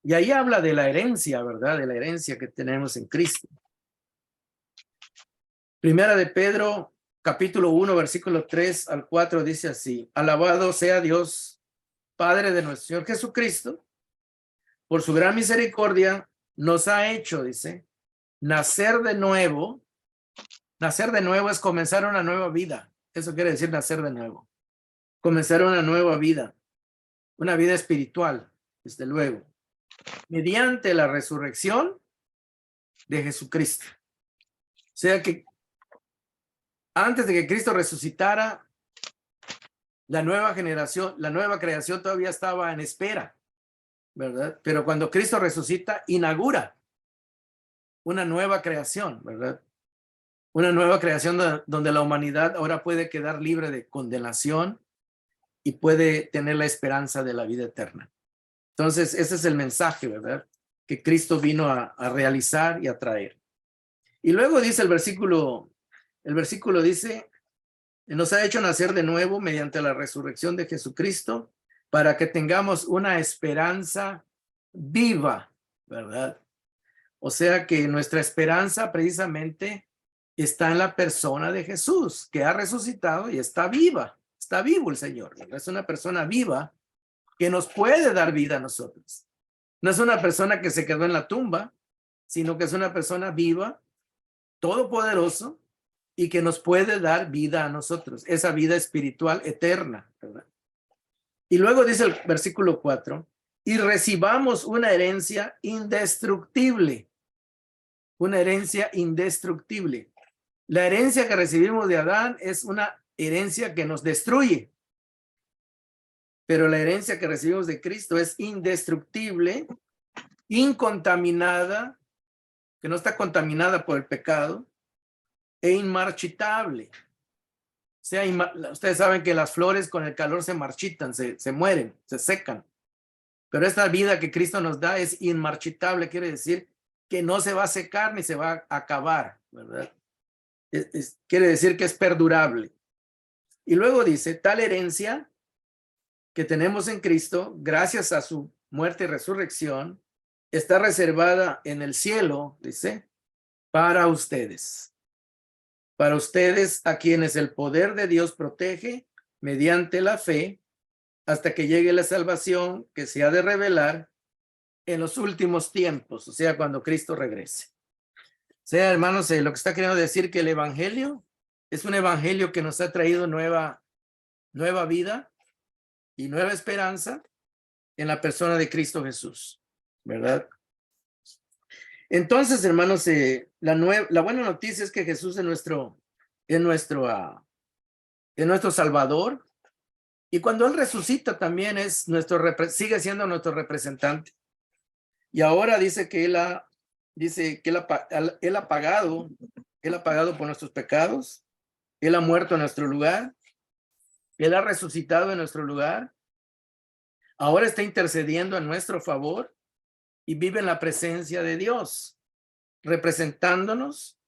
Y ahí habla de la herencia, ¿verdad? De la herencia que tenemos en Cristo. Primera de Pedro, capítulo 1, versículo 3 al 4, dice así, alabado sea Dios, Padre de nuestro Señor Jesucristo, por su gran misericordia nos ha hecho, dice, nacer de nuevo. Nacer de nuevo es comenzar una nueva vida. Eso quiere decir nacer de nuevo. comenzar una nueva vida, una vida espiritual, desde luego, mediante la resurrección de Jesucristo. O sea que antes de que Cristo resucitara, la nueva generación, la nueva creación todavía estaba en espera, ¿verdad? Pero cuando Cristo resucita, inaugura una nueva creación, ¿verdad? Una nueva creación donde la humanidad ahora puede quedar libre de condenación y puede tener la esperanza de la vida eterna. Entonces, ese es el mensaje, ¿verdad? Que Cristo vino a realizar y a traer. Y luego dice el versículo dice, nos ha hecho nacer de nuevo mediante la resurrección de Jesucristo para que tengamos una esperanza viva, ¿verdad? O sea que nuestra esperanza precisamente está en la persona de Jesús, que ha resucitado y está viva. Está vivo el Señor, ¿verdad? Es una persona viva que nos puede dar vida a nosotros. No es una persona que se quedó en la tumba, sino que es una persona viva, todopoderoso, y que nos puede dar vida a nosotros, esa vida espiritual eterna, ¿verdad? Y luego dice el versículo 4, y recibamos una herencia indestructible. Una herencia indestructible. La herencia que recibimos de Adán es una herencia que nos destruye. Pero la herencia que recibimos de Cristo es indestructible, incontaminada, que no está contaminada por el pecado, e inmarchitable. O sea, ustedes saben que las flores con el calor se marchitan, se mueren, se secan. Pero esta vida que Cristo nos da es inmarchitable, quiere decir que no se va a secar ni se va a acabar, ¿verdad? Quiere decir que es perdurable. Y luego dice, tal herencia que tenemos en Cristo, gracias a su muerte y resurrección, está reservada en el cielo, dice, para ustedes. Para ustedes a quienes el poder de Dios protege mediante la fe hasta que llegue la salvación que se ha de revelar en los últimos tiempos, o sea, cuando Cristo regrese. O sea, hermanos, lo que está queriendo decir que el evangelio es un evangelio que nos ha traído nueva vida y nueva esperanza en la persona de Cristo Jesús, ¿verdad? Entonces, hermanos, la buena noticia es que Jesús es nuestro Salvador, y cuando Él resucita también sigue siendo nuestro representante. Y ahora dice que Él ha pagado por nuestros pecados, Él ha muerto en nuestro lugar, Él ha resucitado en nuestro lugar, ahora está intercediendo a nuestro favor y vive en la presencia de Dios, representándonos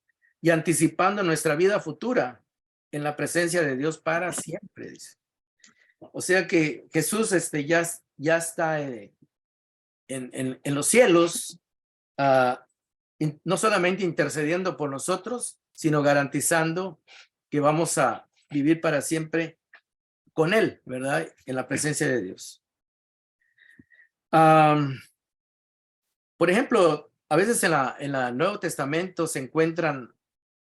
y anticipando nuestra vida futura en la presencia de Dios para siempre, dice. O sea que Jesús ya está en los cielos, no solamente intercediendo por nosotros, sino garantizando que vamos a vivir para siempre con Él, ¿verdad? En la presencia de Dios. Por ejemplo, a veces en el Nuevo Testamento se encuentran,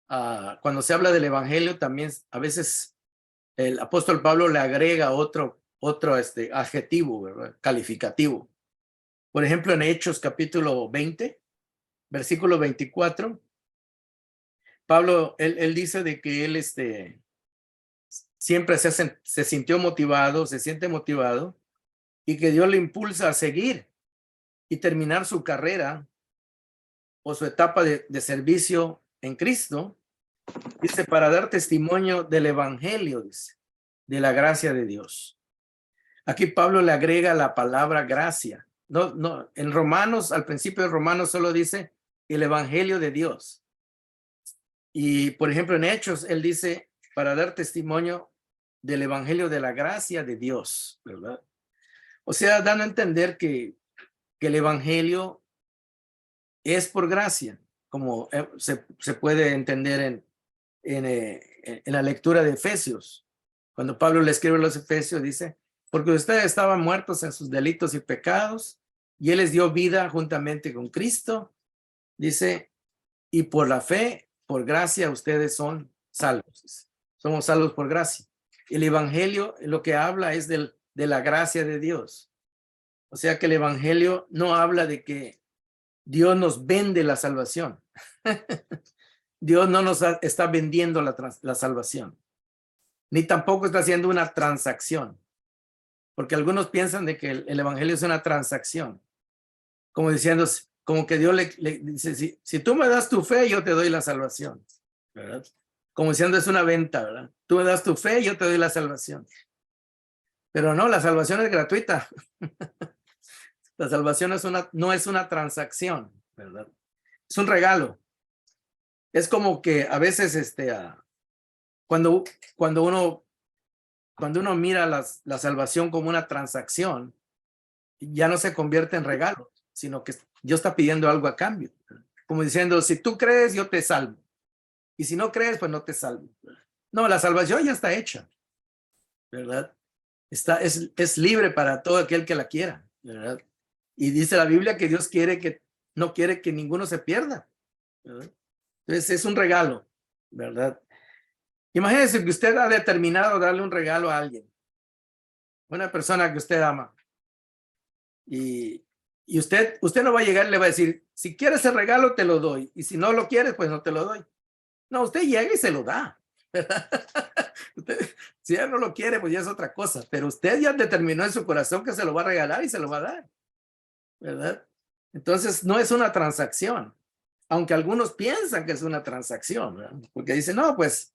cuando se habla del Evangelio, también a veces el apóstol Pablo le agrega otro adjetivo, ¿verdad? Calificativo. Por ejemplo, en Hechos capítulo 20, versículo 24, Pablo, él dice de que él siempre se sintió motivado, se siente motivado, y que Dios le impulsa a seguir y terminar su carrera o su etapa de servicio en Cristo, dice, para dar testimonio del evangelio, dice, de la gracia de Dios. Aquí Pablo le agrega la palabra gracia. No, en Romanos, al principio de Romanos solo dice el evangelio de Dios. Y por ejemplo en Hechos, él dice, para dar testimonio del evangelio de la gracia de Dios, ¿verdad? O sea, dando a entender que el evangelio es por gracia, como se puede entender en la lectura de Efesios. Cuando Pablo le escribe a los Efesios, dice, porque ustedes estaban muertos en sus delitos y pecados, y Él les dio vida juntamente con Cristo, dice, y por la fe, por gracia, ustedes son salvos. Somos salvos por gracia. el evangelio lo que habla es de la gracia de Dios. O sea que el evangelio no habla de que Dios nos vende la salvación. Dios no nos está vendiendo la salvación, ni tampoco está haciendo una transacción, porque algunos piensan de que el evangelio es una transacción, como diciendo, como que Dios le dice, si tú me das tu fe, yo te doy la salvación, ¿verdad? Como diciendo, es una venta, ¿verdad? Tú me das tu fe, yo te doy la salvación. Pero no, la salvación es gratuita. La salvación no es una transacción, ¿verdad? Es un regalo. Es como que a veces cuando uno mira la salvación como una transacción, ya no se convierte en regalo, sino que Dios está pidiendo algo a cambio. Como diciendo, si tú crees, yo te salvo. Y si no crees, pues no te salvo. No, la salvación ya está hecha, ¿verdad? Es libre para todo aquel que la quiera, ¿verdad? Y dice la Biblia que Dios no quiere que ninguno se pierda, ¿verdad? Entonces es un regalo, ¿verdad? Imagínese que usted ha determinado darle un regalo a alguien, una persona que usted ama, y usted no va a llegar y le va a decir, si quieres el regalo te lo doy, y si no lo quieres, pues no te lo doy. No, usted llega y se lo da. Usted, si ya no lo quiere, pues ya es otra cosa, pero usted ya determinó en su corazón que se lo va a regalar y se lo va a dar, ¿verdad? Entonces no es una transacción, aunque algunos piensan que es una transacción, ¿verdad? Porque dicen, no, pues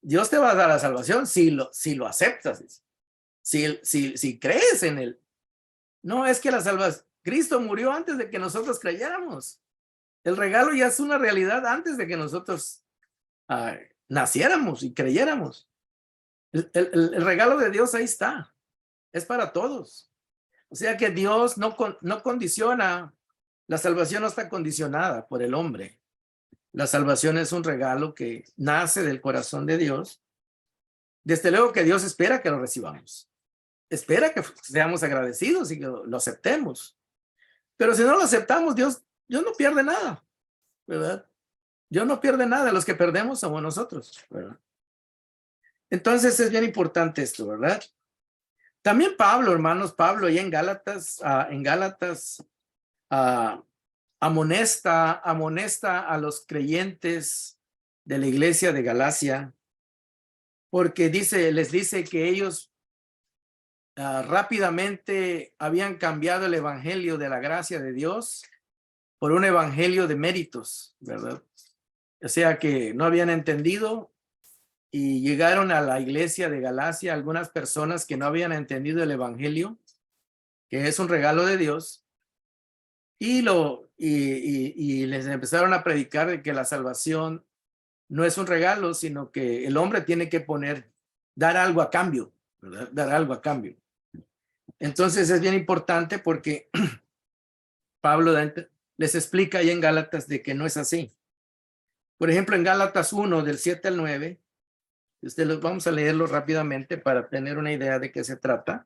Dios te va a dar la salvación si lo aceptas, si crees en él. No, es que la salvación, Cristo murió antes de que nosotros creyéramos. El regalo ya es una realidad antes de que nosotros naciéramos y creyéramos. El regalo de Dios ahí está. Es para todos. O sea que Dios no condiciona. La salvación no está condicionada por el hombre. La salvación es un regalo que nace del corazón de Dios. Desde luego que Dios espera que lo recibamos. Espera que seamos agradecidos y que lo aceptemos. Pero si no lo aceptamos, Dios no pierde nada, ¿verdad? Dios no pierde nada. Los que perdemos somos nosotros, ¿verdad? Entonces es bien importante esto, ¿verdad? También Pablo, hermanos, Pablo ahí en Gálatas, amonesta a los creyentes de la iglesia de Galacia, porque les dice que ellos rápidamente habían cambiado el evangelio de la gracia de Dios por un evangelio de méritos, ¿verdad? O sea que no habían entendido y llegaron a la iglesia de Galacia algunas personas que no habían entendido el evangelio, que es un regalo de Dios, y les empezaron a predicar de que la salvación no es un regalo, sino que el hombre tiene que dar algo a cambio, ¿verdad? Dar algo a cambio. Entonces es bien importante porque Pablo les explica ahí en Gálatas de que no es así. Por ejemplo, en Gálatas 1, del 7 al 9, vamos a leerlo rápidamente para tener una idea de qué se trata.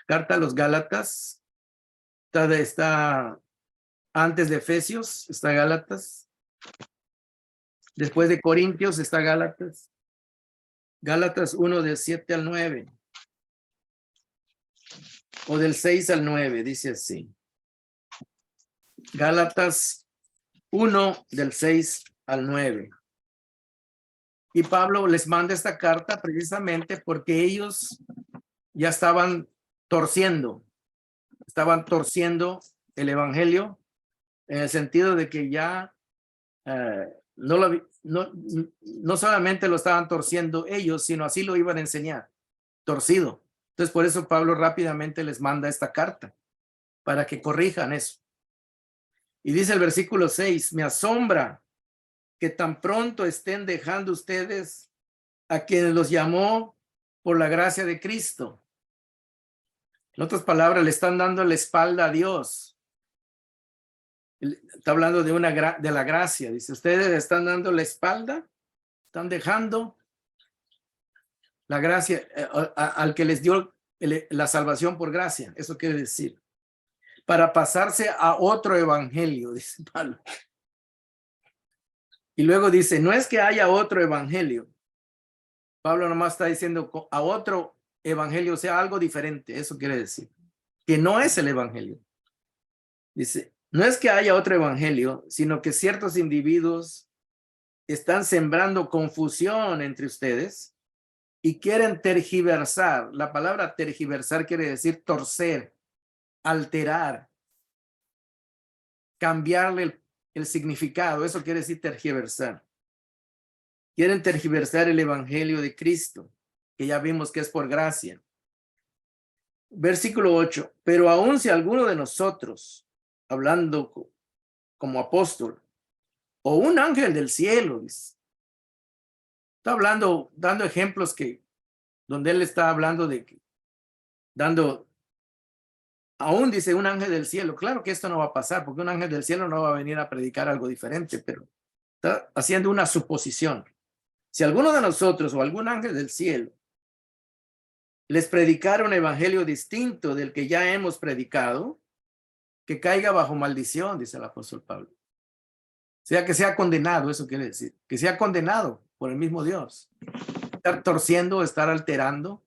Carta a los Gálatas, está antes de Efesios, está Gálatas. Después de Corintios está Gálatas. Gálatas 1, del 7 al 9. O del 6 al 9, dice así. Gálatas 1, del 6 al 9. Y Pablo les manda esta carta precisamente porque ellos ya estaban torciendo el evangelio en el sentido de que ya no solamente lo estaban torciendo ellos, sino así lo iban a enseñar, torcido. Entonces por eso Pablo rápidamente les manda esta carta para que corrijan eso. Y dice el versículo 6, me asombra que tan pronto estén dejando ustedes a quienes los llamó por la gracia de Cristo. En otras palabras, le están dando la espalda a Dios. Está hablando de la gracia. Dice, ustedes le están dando la espalda, están dejando la gracia al que les dio la salvación por gracia. Eso quiere decir. Para pasarse a otro evangelio, dice Pablo. Y luego dice, no es que haya otro evangelio, Pablo nomás está diciendo a otro evangelio, o sea, algo diferente. Eso quiere decir que no es el evangelio. Dice, no es que haya otro evangelio, sino que ciertos individuos están sembrando confusión entre ustedes y quieren tergiversar. La palabra tergiversar quiere decir torcer, alterar, cambiarle el significado. Eso quiere decir tergiversar. Quieren tergiversar el evangelio de Cristo, que ya vimos que es por gracia. Versículo 8. Pero aun si alguno de nosotros, hablando como apóstol, o un ángel del cielo, dice, está hablando, dando ejemplos donde él está hablando de que, aún dice un ángel del cielo. Claro que esto no va a pasar, porque un ángel del cielo no va a venir a predicar algo diferente, pero está haciendo una suposición. Si alguno de nosotros o algún ángel del cielo les predicara un evangelio distinto del que ya hemos predicado, que caiga bajo maldición, dice el apóstol Pablo. O sea, que sea condenado, eso quiere decir, que sea condenado por el mismo Dios. Estar torciendo, estar alterando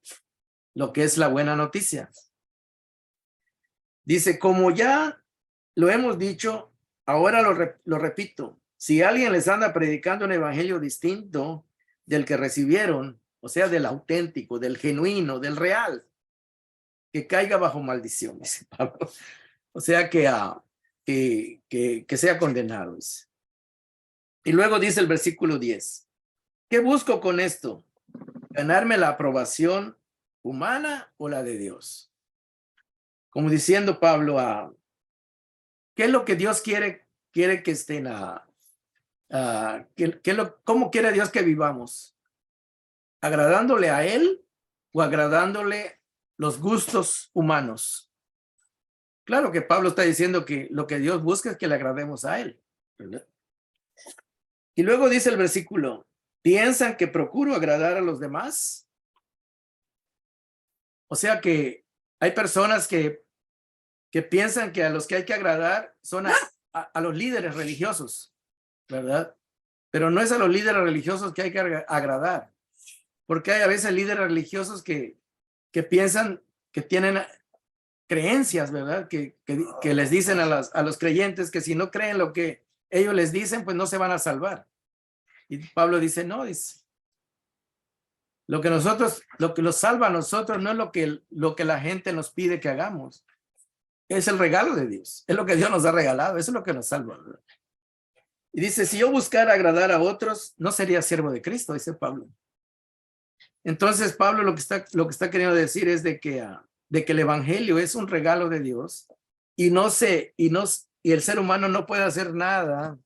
lo que es la buena noticia. Dice, como ya lo hemos dicho, ahora lo repito, si alguien les anda predicando un evangelio distinto del que recibieron, o sea, del auténtico, del genuino, del real, que caiga bajo maldición, dice Pablo. O sea, que sea condenado. Dice. Y luego dice el versículo 10, ¿qué busco con esto? ¿Ganarme la aprobación humana o la de Dios? Como diciendo Pablo, ¿qué es lo que Dios quiere que estén ¿cómo quiere Dios que vivamos? ¿Agradándole a Él o agradándole los gustos humanos? Claro que Pablo está diciendo que lo que Dios busca es que le agrademos a Él, ¿verdad? Y luego dice el versículo, ¿piensan que procuro agradar a los demás? O sea que hay personas que piensan que a los que hay que agradar son a los líderes religiosos, ¿verdad? Pero no es a los líderes religiosos que hay que agradar, porque hay a veces líderes religiosos que piensan que tienen creencias, ¿verdad? Que les dicen a los creyentes que si no creen lo que ellos les dicen, pues no se van a salvar. Y Pablo dice, no, dice, lo que nos salva a nosotros no es lo que la gente nos pide que hagamos. Es el regalo de Dios. Es lo que Dios nos ha regalado. Eso es lo que nos salva, ¿verdad? Y dice, si yo buscara agradar a otros, no sería siervo de Cristo, dice Pablo. Entonces, Pablo lo que está queriendo decir es de que el evangelio es un regalo de Dios y el ser humano no puede hacer nada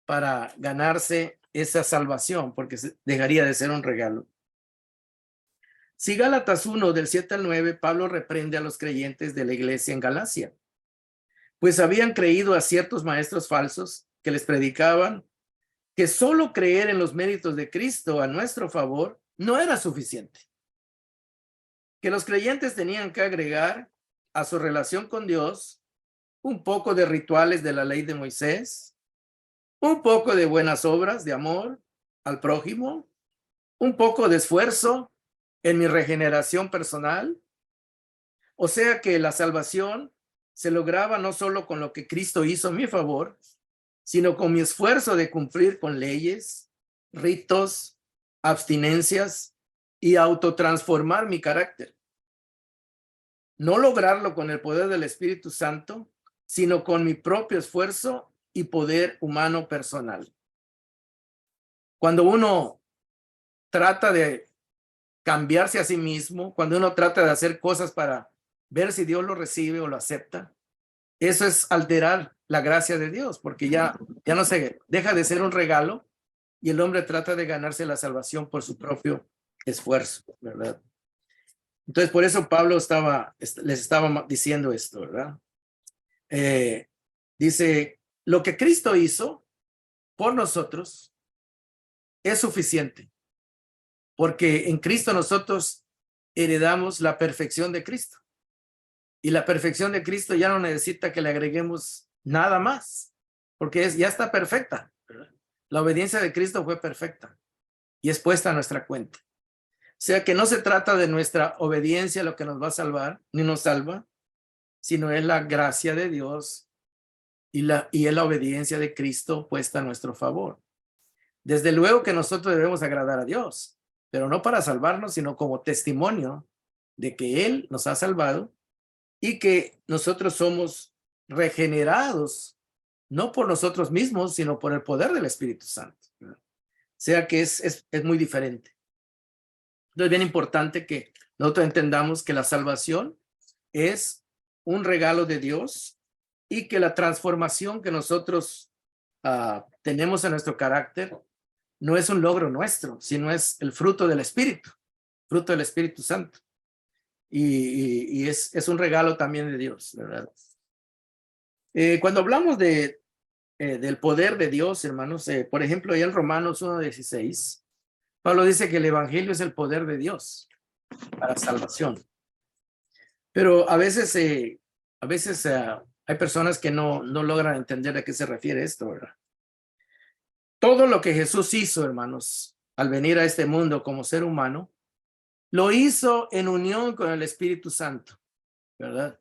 para ganarse esa salvación, porque dejaría de ser un regalo. Si Gálatas 1, del 7 al 9, Pablo reprende a los creyentes de la iglesia en Galacia, pues habían creído a ciertos maestros falsos que les predicaban que solo creer en los méritos de Cristo a nuestro favor no era suficiente, que los creyentes tenían que agregar a su relación con Dios un poco de rituales de la ley de Moisés, un poco de buenas obras de amor al prójimo, un poco de esfuerzo en mi regeneración personal. O sea que la salvación se lograba no solo con lo que Cristo hizo a mi favor, sino con mi esfuerzo de cumplir con leyes, ritos, abstinencias y autotransformar mi carácter. No lograrlo con el poder del Espíritu Santo, sino con mi propio esfuerzo y poder humano personal. Cuando uno trata de cambiarse a sí mismo, cuando uno trata de hacer cosas para ver si Dios lo recibe o lo acepta, eso es alterar la gracia de Dios, porque ya no se deja de ser un regalo y el hombre trata de ganarse la salvación por su propio esfuerzo, ¿verdad? Entonces, por eso Pablo les estaba diciendo esto, ¿verdad? Dice, lo que Cristo hizo por nosotros es suficiente, porque en Cristo nosotros heredamos la perfección de Cristo. Y la perfección de Cristo ya no necesita que le agreguemos nada más, porque ya está perfecta. La obediencia de Cristo fue perfecta y es puesta a nuestra cuenta. sea que no se trata de nuestra obediencia lo que nos va a salvar, ni nos salva, sino es la gracia de Dios y es la obediencia de Cristo puesta a nuestro favor. Desde luego que nosotros debemos agradar a Dios, pero no para salvarnos, sino como testimonio de que Él nos ha salvado y que nosotros somos regenerados, no por nosotros mismos, sino por el poder del Espíritu Santo. O sea que es muy diferente. Entonces es bien importante que nosotros entendamos que la salvación es un regalo de Dios y que la transformación que nosotros tenemos en nuestro carácter no es un logro nuestro, sino es el fruto del Espíritu Santo. Y es un regalo también de Dios, ¿verdad? Cuando hablamos del poder de Dios, hermanos, por ejemplo, ahí en Romanos 1:16, Pablo dice que el evangelio es el poder de Dios para salvación. Pero a veces hay personas que no logran entender a qué se refiere esto, ¿verdad? Todo lo que Jesús hizo, hermanos, al venir a este mundo como ser humano, lo hizo en unión con el Espíritu Santo, ¿verdad?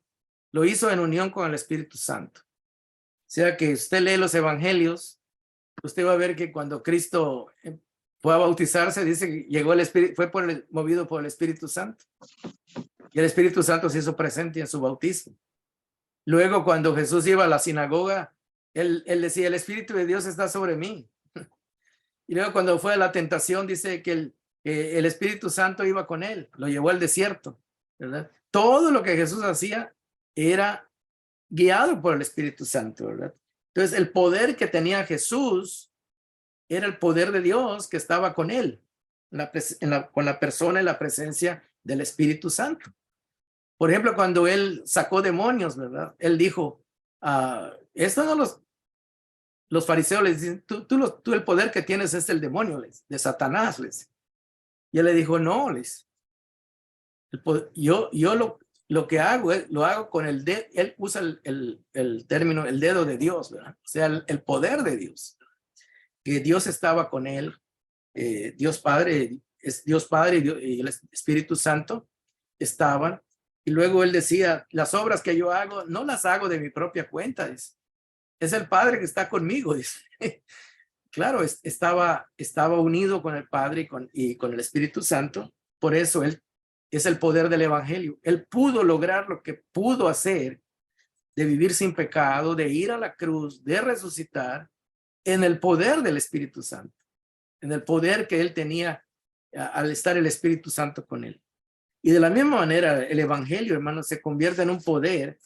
Lo hizo en unión con el Espíritu Santo. O sea que usted lee los evangelios, usted va a ver que cuando Cristo fue a bautizarse, dice que llegó el Espíritu, fue movido por el Espíritu Santo. Y el Espíritu Santo se hizo presente en su bautismo. Luego, cuando Jesús iba a la sinagoga, él decía, el Espíritu de Dios está sobre mí. Y luego cuando fue a la tentación, dice que el Espíritu Santo iba con él, lo llevó al desierto, ¿verdad? Todo lo que Jesús hacía era guiado por el Espíritu Santo, ¿verdad? Entonces, el poder que tenía Jesús era el poder de Dios que estaba con él, con la persona y la presencia del Espíritu Santo. Por ejemplo, cuando él sacó demonios, ¿verdad? Él dijo, esto no los fariseos les dicen, tú el poder que tienes es el demonio, de Satanás, les. Y él le dijo, no, les. Yo lo que hago, lo hago con el dedo, él usa el término, el dedo de Dios, ¿verdad? O sea, el poder de Dios. Que Dios estaba con él, Dios Padre y el Espíritu Santo estaban. Y luego él decía, las obras que yo hago, no las hago de mi propia cuenta, dice. Es el Padre que está conmigo, dice. Claro, estaba unido con el Padre y con el Espíritu Santo. Por eso él es el poder del evangelio. Él pudo lograr lo que pudo hacer, de vivir sin pecado, de ir a la cruz, de resucitar, en el poder del Espíritu Santo, en el poder que él tenía al estar el Espíritu Santo con él. Y de la misma manera, el evangelio, hermanos, se convierte en un poder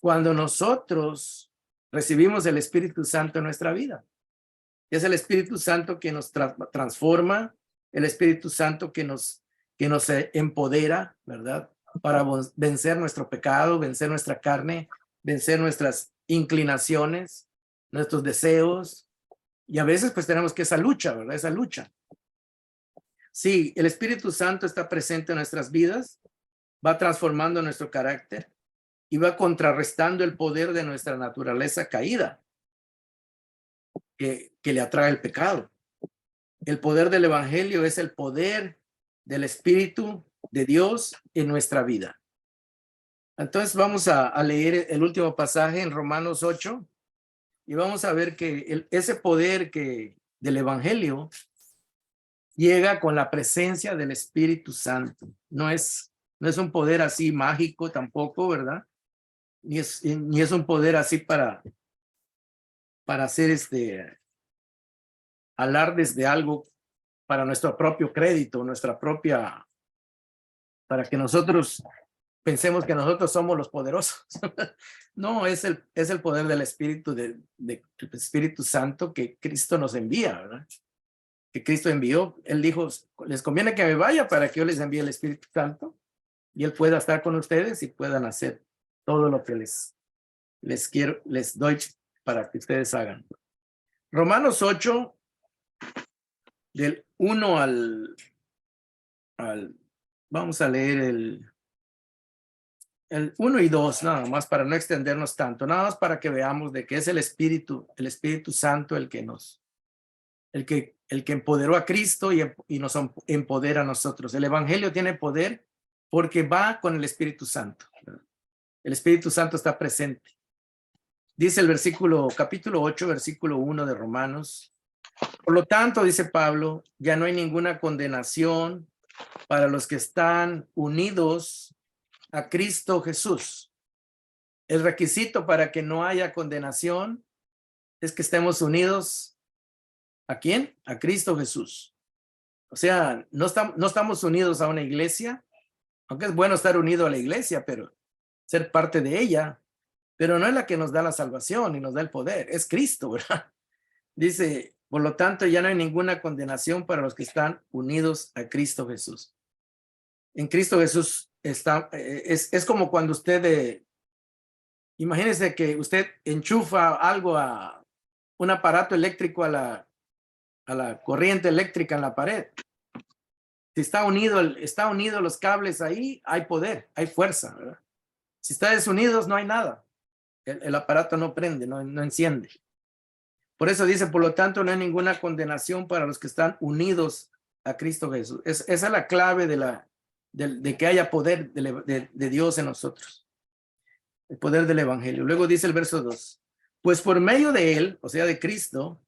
cuando nosotros recibimos el Espíritu Santo en nuestra vida. Es el Espíritu Santo que nos transforma, el Espíritu Santo que nos empodera, ¿verdad? Para vencer nuestro pecado, vencer nuestra carne, vencer nuestras inclinaciones, nuestros deseos. Y a veces pues tenemos que esa lucha, ¿verdad? Esa lucha. Sí, el Espíritu Santo está presente en nuestras vidas, va transformando nuestro carácter y va contrarrestando el poder de nuestra naturaleza caída que le atrae el pecado. El poder del evangelio es el poder del Espíritu de Dios en nuestra vida. Entonces vamos a leer el último pasaje en Romanos 8 y vamos a ver que ese poder del evangelio llega con la presencia del Espíritu Santo. No es un poder así mágico tampoco, ¿verdad? Ni es un poder así para hacer alardes de algo para nuestro propio crédito, para que nosotros pensemos que nosotros somos los poderosos. No, es el poder del Espíritu, del Espíritu Santo que Cristo nos envía, ¿verdad? Que Cristo envió. Él dijo, les conviene que me vaya para que yo les envíe el Espíritu Santo y Él pueda estar con ustedes y puedan hacer todo lo que les doy para que ustedes hagan. Romanos 8, del 1 al vamos a leer el 1 y 2, nada más para no extendernos tanto, nada más para que veamos de que es el Espíritu Santo el que el que empoderó a Cristo y nos empodera a nosotros. El evangelio tiene poder porque va con el Espíritu Santo. El Espíritu Santo está presente. Dice el capítulo 8, versículo 1 de Romanos. Por lo tanto, dice Pablo, ya no hay ninguna condenación para los que están unidos a Cristo Jesús. El requisito para que no haya condenación es que estemos unidos ¿a quién? A Cristo Jesús. O sea, no estamos unidos a una iglesia, aunque es bueno estar unido a la iglesia, pero ser parte de ella, pero no es la que nos da la salvación y nos da el poder, es Cristo, ¿verdad? Dice, por lo tanto, ya no hay ninguna condenación para los que están unidos a Cristo Jesús. En Cristo Jesús está, es como cuando usted, imagínese que usted enchufa algo a un aparato eléctrico a la corriente eléctrica en la pared. Si está unido los cables ahí, hay poder, hay fuerza, ¿verdad? Si está desunidos, no hay nada. El aparato no prende, no enciende. Por eso dice, por lo tanto, no hay ninguna condenación para los que están unidos a Cristo Jesús. Esa es la clave de que haya poder de Dios en nosotros. El poder del evangelio. Luego dice el verso 2. Pues por medio de él, o sea, de Cristo,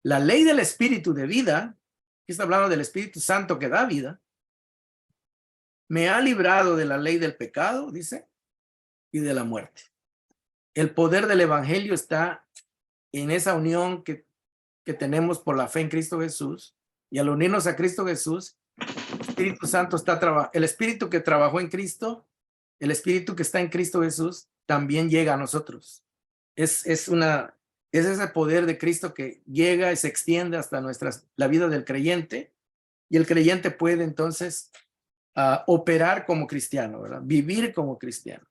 la ley del Espíritu de vida, aquí está hablando del Espíritu Santo que da vida, me ha librado de la ley del pecado, dice, y de la muerte. El poder del evangelio está en esa unión que tenemos por la fe en Cristo Jesús, y al unirnos a Cristo Jesús, el Espíritu Santo el Espíritu que trabajó en Cristo, el Espíritu que está en Cristo Jesús, también llega a nosotros. Es ese poder de Cristo que llega y se extiende hasta la vida del creyente, y el creyente puede entonces operar como cristiano, ¿verdad? Vivir como cristiano.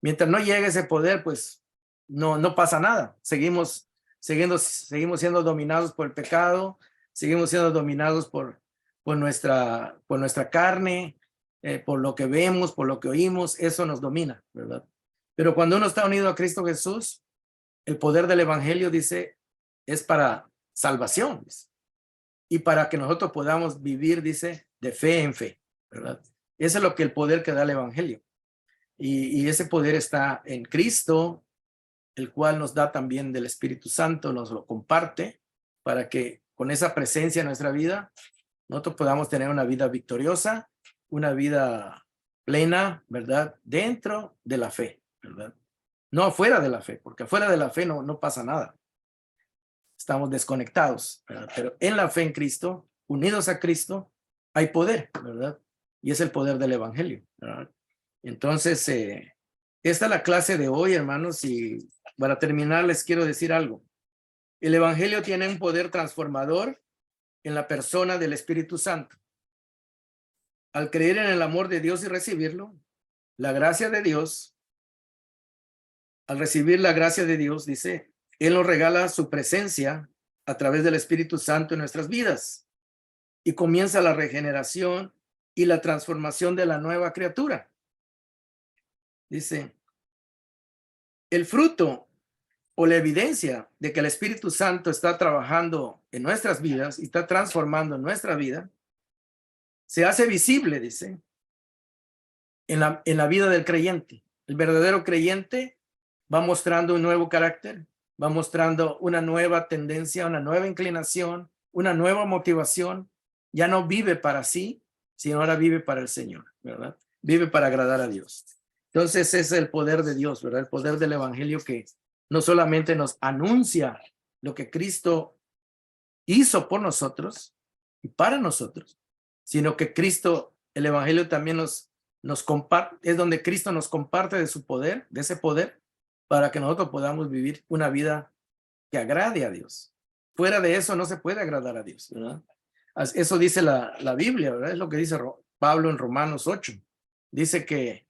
Mientras no llegue ese poder, pues no pasa nada. Seguimos siendo dominados por el pecado, seguimos siendo dominados por nuestra carne, por lo que vemos, por lo que oímos, eso nos domina, ¿verdad? Pero cuando uno está unido a Cristo Jesús, el poder del evangelio, dice, es para salvación, dice, y para que nosotros podamos vivir, dice, de fe en fe, ¿verdad? Eso es lo que el poder que da el evangelio. Y ese poder está en Cristo, el cual nos da también del Espíritu Santo, nos lo comparte para que con esa presencia en nuestra vida, nosotros podamos tener una vida victoriosa, una vida plena, ¿verdad? Dentro de la fe, ¿verdad? No afuera de la fe, porque afuera de la fe no pasa nada. Estamos desconectados, ¿verdad? Pero en la fe en Cristo, unidos a Cristo, hay poder, ¿verdad? Y es el poder del evangelio, ¿verdad? Entonces, esta es la clase de hoy, hermanos, y para terminar les quiero decir algo. El evangelio tiene un poder transformador en la persona del Espíritu Santo. Al creer en el amor de Dios y recibirlo, la gracia de Dios, al recibir la gracia de Dios, dice, Él nos regala su presencia a través del Espíritu Santo en nuestras vidas y comienza la regeneración y la transformación de la nueva criatura. Dice, el fruto o la evidencia de que el Espíritu Santo está trabajando en nuestras vidas y está transformando nuestra vida, se hace visible, dice, en la vida del creyente. El verdadero creyente va mostrando un nuevo carácter, va mostrando una nueva tendencia, una nueva inclinación, una nueva motivación. Ya no vive para sí, sino ahora vive para el Señor, ¿verdad? Vive para agradar a Dios. Entonces es el poder de Dios, ¿verdad? El poder del evangelio que no solamente nos anuncia lo que Cristo hizo por nosotros y para nosotros, sino que Cristo, el evangelio también nos comparte, es donde Cristo nos comparte de su poder, de ese poder, para que nosotros podamos vivir una vida que agrade a Dios. Fuera de eso no se puede agradar a Dios, ¿verdad? Eso dice la Biblia, ¿verdad? Es lo que dice Pablo en Romanos 8. Dice que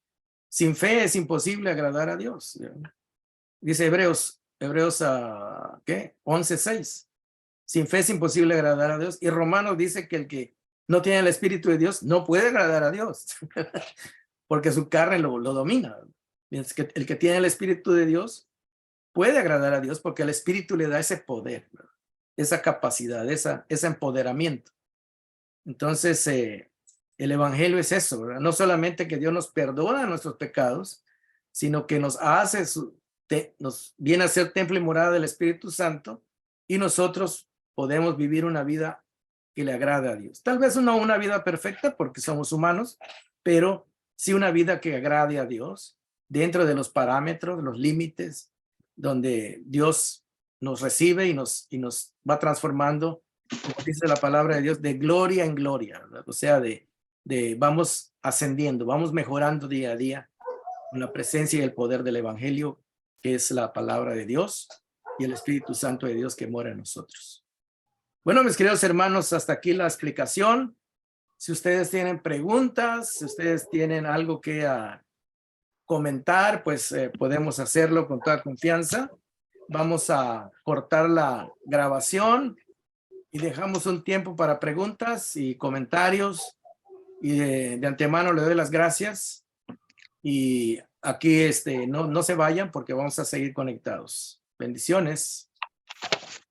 sin fe es imposible agradar a Dios, ¿verdad? Dice Hebreos 11:6. Sin fe es imposible agradar a Dios. Y Romanos dice que el que no tiene el Espíritu de Dios no puede agradar a Dios, porque su carne lo domina. Mientras que el que tiene el Espíritu de Dios puede agradar a Dios porque el Espíritu le da ese poder, ¿verdad? esa capacidad, ese empoderamiento. Entonces, el evangelio es eso, ¿verdad? No solamente que Dios nos perdona nuestros pecados, sino que nos hace, nos viene a ser templo y morada del Espíritu Santo, y nosotros podemos vivir una vida que le agrade a Dios. Tal vez no una vida perfecta porque somos humanos, pero sí una vida que agrade a Dios dentro de los parámetros, los límites, donde Dios nos recibe y nos va transformando, como dice la palabra de Dios, de gloria en gloria, ¿verdad? O sea, vamos ascendiendo, vamos mejorando día a día con la presencia y el poder del evangelio, que es la palabra de Dios y el Espíritu Santo de Dios que mora en nosotros. Bueno, mis queridos hermanos, hasta aquí la explicación. Si ustedes tienen preguntas, si ustedes tienen algo que comentar, pues podemos hacerlo con toda confianza. Vamos a cortar la grabación y dejamos un tiempo para preguntas y comentarios. Y de antemano le doy las gracias. Y aquí no se vayan porque vamos a seguir conectados. Bendiciones.